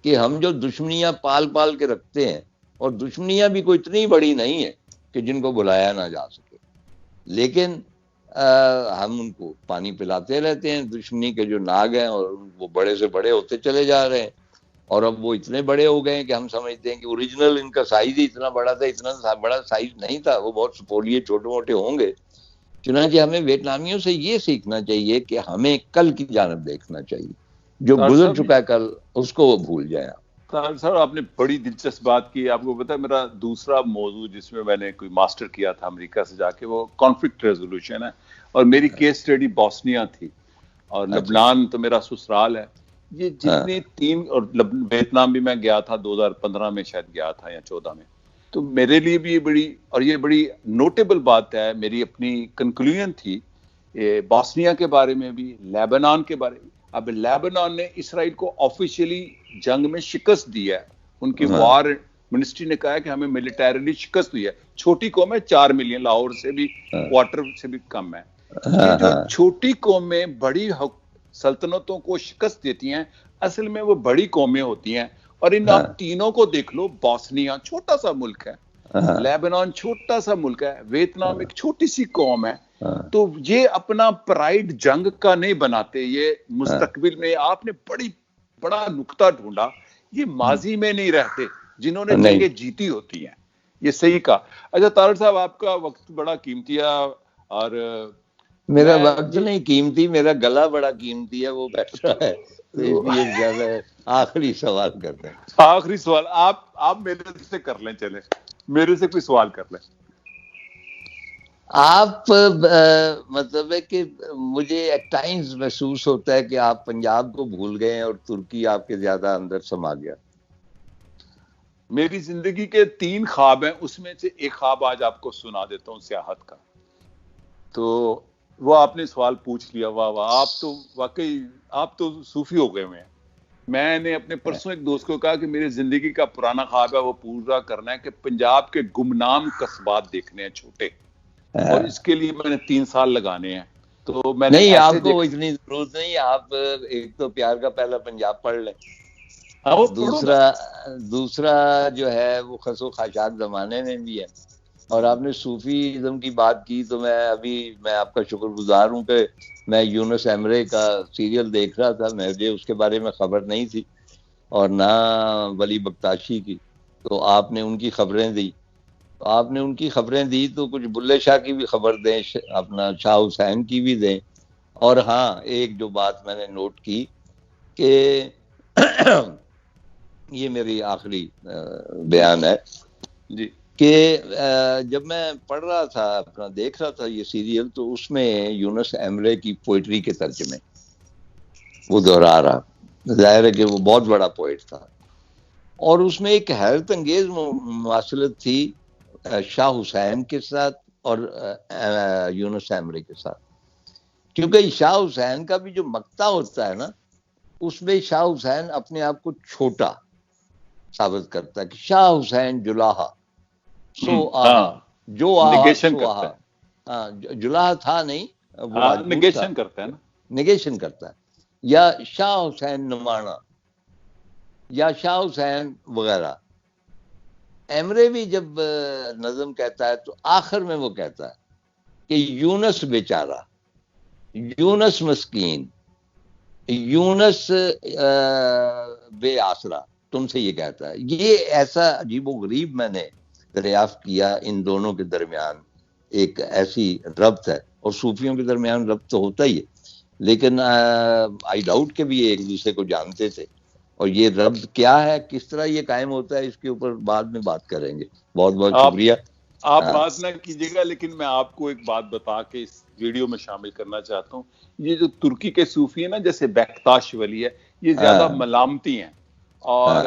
کہ ہم جو دشمنیاں پال پال کے رکھتے ہیں، اور دشمنیاں بھی کوئی اتنی بڑی نہیں ہے کہ جن کو بلایا نہ جا سکے، لیکن ہم ان کو پانی پلاتے رہتے ہیں دشمنی کے جو ناگ ہیں، اور وہ بڑے سے بڑے ہوتے چلے جا رہے ہیں. اور اب وہ اتنے بڑے ہو گئے ہیں کہ ہم سمجھتے ہیں کہ اوریجنل ان کا سائز ہی اتنا بڑا تھا. اتنا بڑا سائز نہیں تھا، وہ بہت سپولیے چھوٹے موٹے ہوں گے. چنانچہ ہمیں ویتنامیوں سے یہ سیکھنا چاہیے کہ ہمیں کل کی جانب دیکھنا چاہیے، جو گزر چکا ہے کل اس کو وہ بھول جائیں. سر آپ نے بڑی دلچسپ بات کی. آپ کو پتا ہے میرا دوسرا موضوع جس میں نے کوئی ماسٹر کیا تھا امریکہ سے جا کے، وہ کانفلکٹ ریزولوشن ہے، اور میری کیس اسٹڈی بوسنیا تھی، اور لبنان تو میرا سسرال ہے. یہ جتنے 3 اور ویتنام بھی میں گیا تھا 2015 میں شاید گیا تھا یا 14 میں. تو میرے لیے بھی یہ بڑی نوٹیبل بات ہے. میری اپنی کنکلوژن تھی بوسنیا کے بارے میں بھی، لیبنان کے بارے میں. اب لیبنان نے اسرائیل کو آفیشیلی جنگ میں شکست دی ہے. ان کی وار منسٹری نے کہا ہے کہ ہمیں ملیٹریلی شکست ہوئی ہے. چھوٹی قوم ہے، 4 ملین، لاہور سے بھی کوارٹر سے بھی کم ہے. یہ جو چھوٹی قومیں بڑی سلطنتوں کو شکست دیتی ہیں، اصل میں وہ بڑی قومیں ہوتی ہیں. اور ان آپ تینوں کو دیکھ لو، بوسنیا چھوٹا سا ملک ہے، لیبنان چھوٹا سا ملک ہے، ویتنام ایک چھوٹی سی قوم ہے. تو یہ اپنا پرائیڈ جنگ کا نہیں بناتے. یہ مستقبل میں آپ نے بڑا نقطہ ڈھونڈا، یہ ماضی میں نہیں رہتے جنہوں نے جنگیں جیتی ہوتی ہیں. یہ صحیح کہا. اچھا طارق صاحب، آپ کا وقت بڑا قیمتی ہے، اور میرا وقت نہیں قیمتی، میرا گلا بڑا قیمتی ہے، وہ بیٹھ رہا ہے. تو اس لیے زیادہ آخری سوال کرتے ہیں. آخری سوال آپ میرے سے کر لیں، چلیں میرے سے کوئی سوال کر لیں. آپ مطلب ہے کہ مجھے ایٹ ٹائمز محسوس ہوتا ہے کہ آپ پنجاب کو بھول گئے اور ترکی آپ کے زیادہ اندر سما گیا. میری زندگی کے 3 خواب ہیں، اس میں سے ایک خواب آج آپ کو سنا دیتا ہوں سیاحت کا. تو وہ آپ نے سوال پوچھ لیا، واہ واہ، آپ تو واقعی آپ تو صوفی ہو گئے ہوئے ہیں. میں نے اپنے پرسوں ایک دوست کو کہا کہ میری زندگی کا پرانا خواب ہے، وہ پورا کرنا ہے کہ پنجاب کے گمنام قصبات دیکھنے ہیں چھوٹے، اور اس کے لیے میں نے 3 سال لگانے ہیں. تو میں نے نہیں، آپ کو اتنی ضرورت نہیں. آپ ایک تو پیار کا پہلا پنجاب پڑھ لیں، دوسرا جو ہے وہ خس و خاشاک زمانے میں بھی ہے، اور آپ نے صوفی ازم کی بات کی تو میں آپ کا شکر گزار ہوں کہ میں یونس ایمرے کا سیریل دیکھ رہا تھا، مجھے اس کے بارے میں خبر نہیں تھی اور نہ ولی بختاشی کی، تو آپ نے ان کی خبریں دی، تو آپ نے ان کی خبریں دی تو کچھ بلے شاہ کی بھی خبر دیں، اپنا شاہ حسین کی بھی دیں. اور ہاں ایک جو بات میں نے نوٹ کی کہ یہ میری آخری بیان ہے جی کہ جب میں پڑھ رہا تھا اپنا دیکھ رہا تھا یہ سیریل، تو اس میں یونس ایمرے کی پوئٹری کے ترجمے وہ دہرا رہا. ظاہر ہے کہ وہ بہت بڑا پوئٹ تھا، اور اس میں ایک حیرت انگیز مماثلت تھی شاہ حسین کے ساتھ اور یونس ایمرے کے ساتھ. کیونکہ شاہ حسین کا بھی جو مقطع ہوتا ہے نا، اس میں شاہ حسین اپنے آپ کو چھوٹا ثابت کرتا ہے کہ شاہ حسین جلاہا سو آہا، جو آہا نگیشن سو کرتا آہا. ہے، ہاں جلاہا تھا نہیں، وہ ہاں مجبور تھا، نگیشن کرتا ہے نا. نگیشن کرتا ہے. یا شاہ حسین نمانا یا شاہ حسین وغیرہ. ایمرے بھی جب نظم کہتا ہے تو آخر میں وہ کہتا ہے کہ یونس بیچارہ، یونس مسکین، یونس بے آسرا تم سے یہ کہتا ہے. یہ ایسا عجیب و غریب میں نے دریافت کیا ان دونوں کے درمیان ایک ایسی ربط ہے، اور صوفیوں کے درمیان ربط تو ہوتا ہی ہے، لیکن آئی ڈاؤٹ کہ بھی ایک دوسرے کو جانتے تھے. اور یہ ربط کیا ہے، کس طرح یہ قائم ہوتا ہے، اس کے اوپر بعد میں بات کریں گے. بہت بہت شکریہ. آپ بات نہ کیجیے گا، لیکن میں آپ کو ایک بات بتا کے اس ویڈیو میں شامل کرنا چاہتا ہوں. یہ جو ترکی کے صوفی ہیں نا، جیسے بکتاش ولی ہے، یہ زیادہ ملامتی ہیں، اور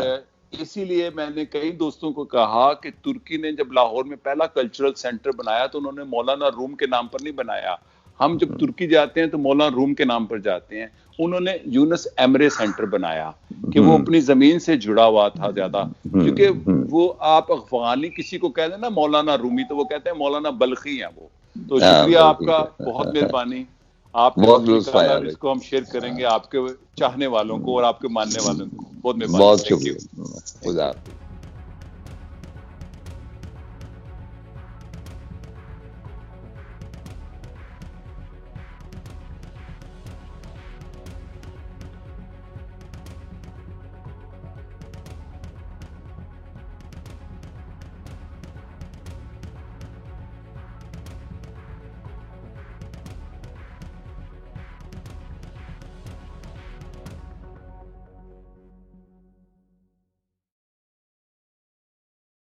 اسی لیے میں نے کئی دوستوں کو کہا کہ ترکی نے جب لاہور میں پہلا کلچرل سینٹر بنایا تو انہوں نے مولانا روم کے نام پر نہیں بنایا. ہم جب ترکی جاتے ہیں تو مولانا روم کے نام پر جاتے ہیں. انہوں نے یونس ایمرے سینٹر بنایا کہ وہ اپنی زمین سے جڑا ہوا تھا زیادہ، کیونکہ وہ آپ افغانی کسی کو کہہ دیں نا مولانا رومی تو وہ کہتے ہیں مولانا بلخی ہیں وہ. تو شکریہ آپ کا، بہت مہربانی، آپ نے بہت وقت لطف نکالا، آیا اور بھائی، اس کو ہم شیئر کریں گے آپ کے چاہنے والوں کو اور آپ کے ماننے والوں کو. بہت مہربانی، بہت تھینک یو. شکریہ. خدا حافظ.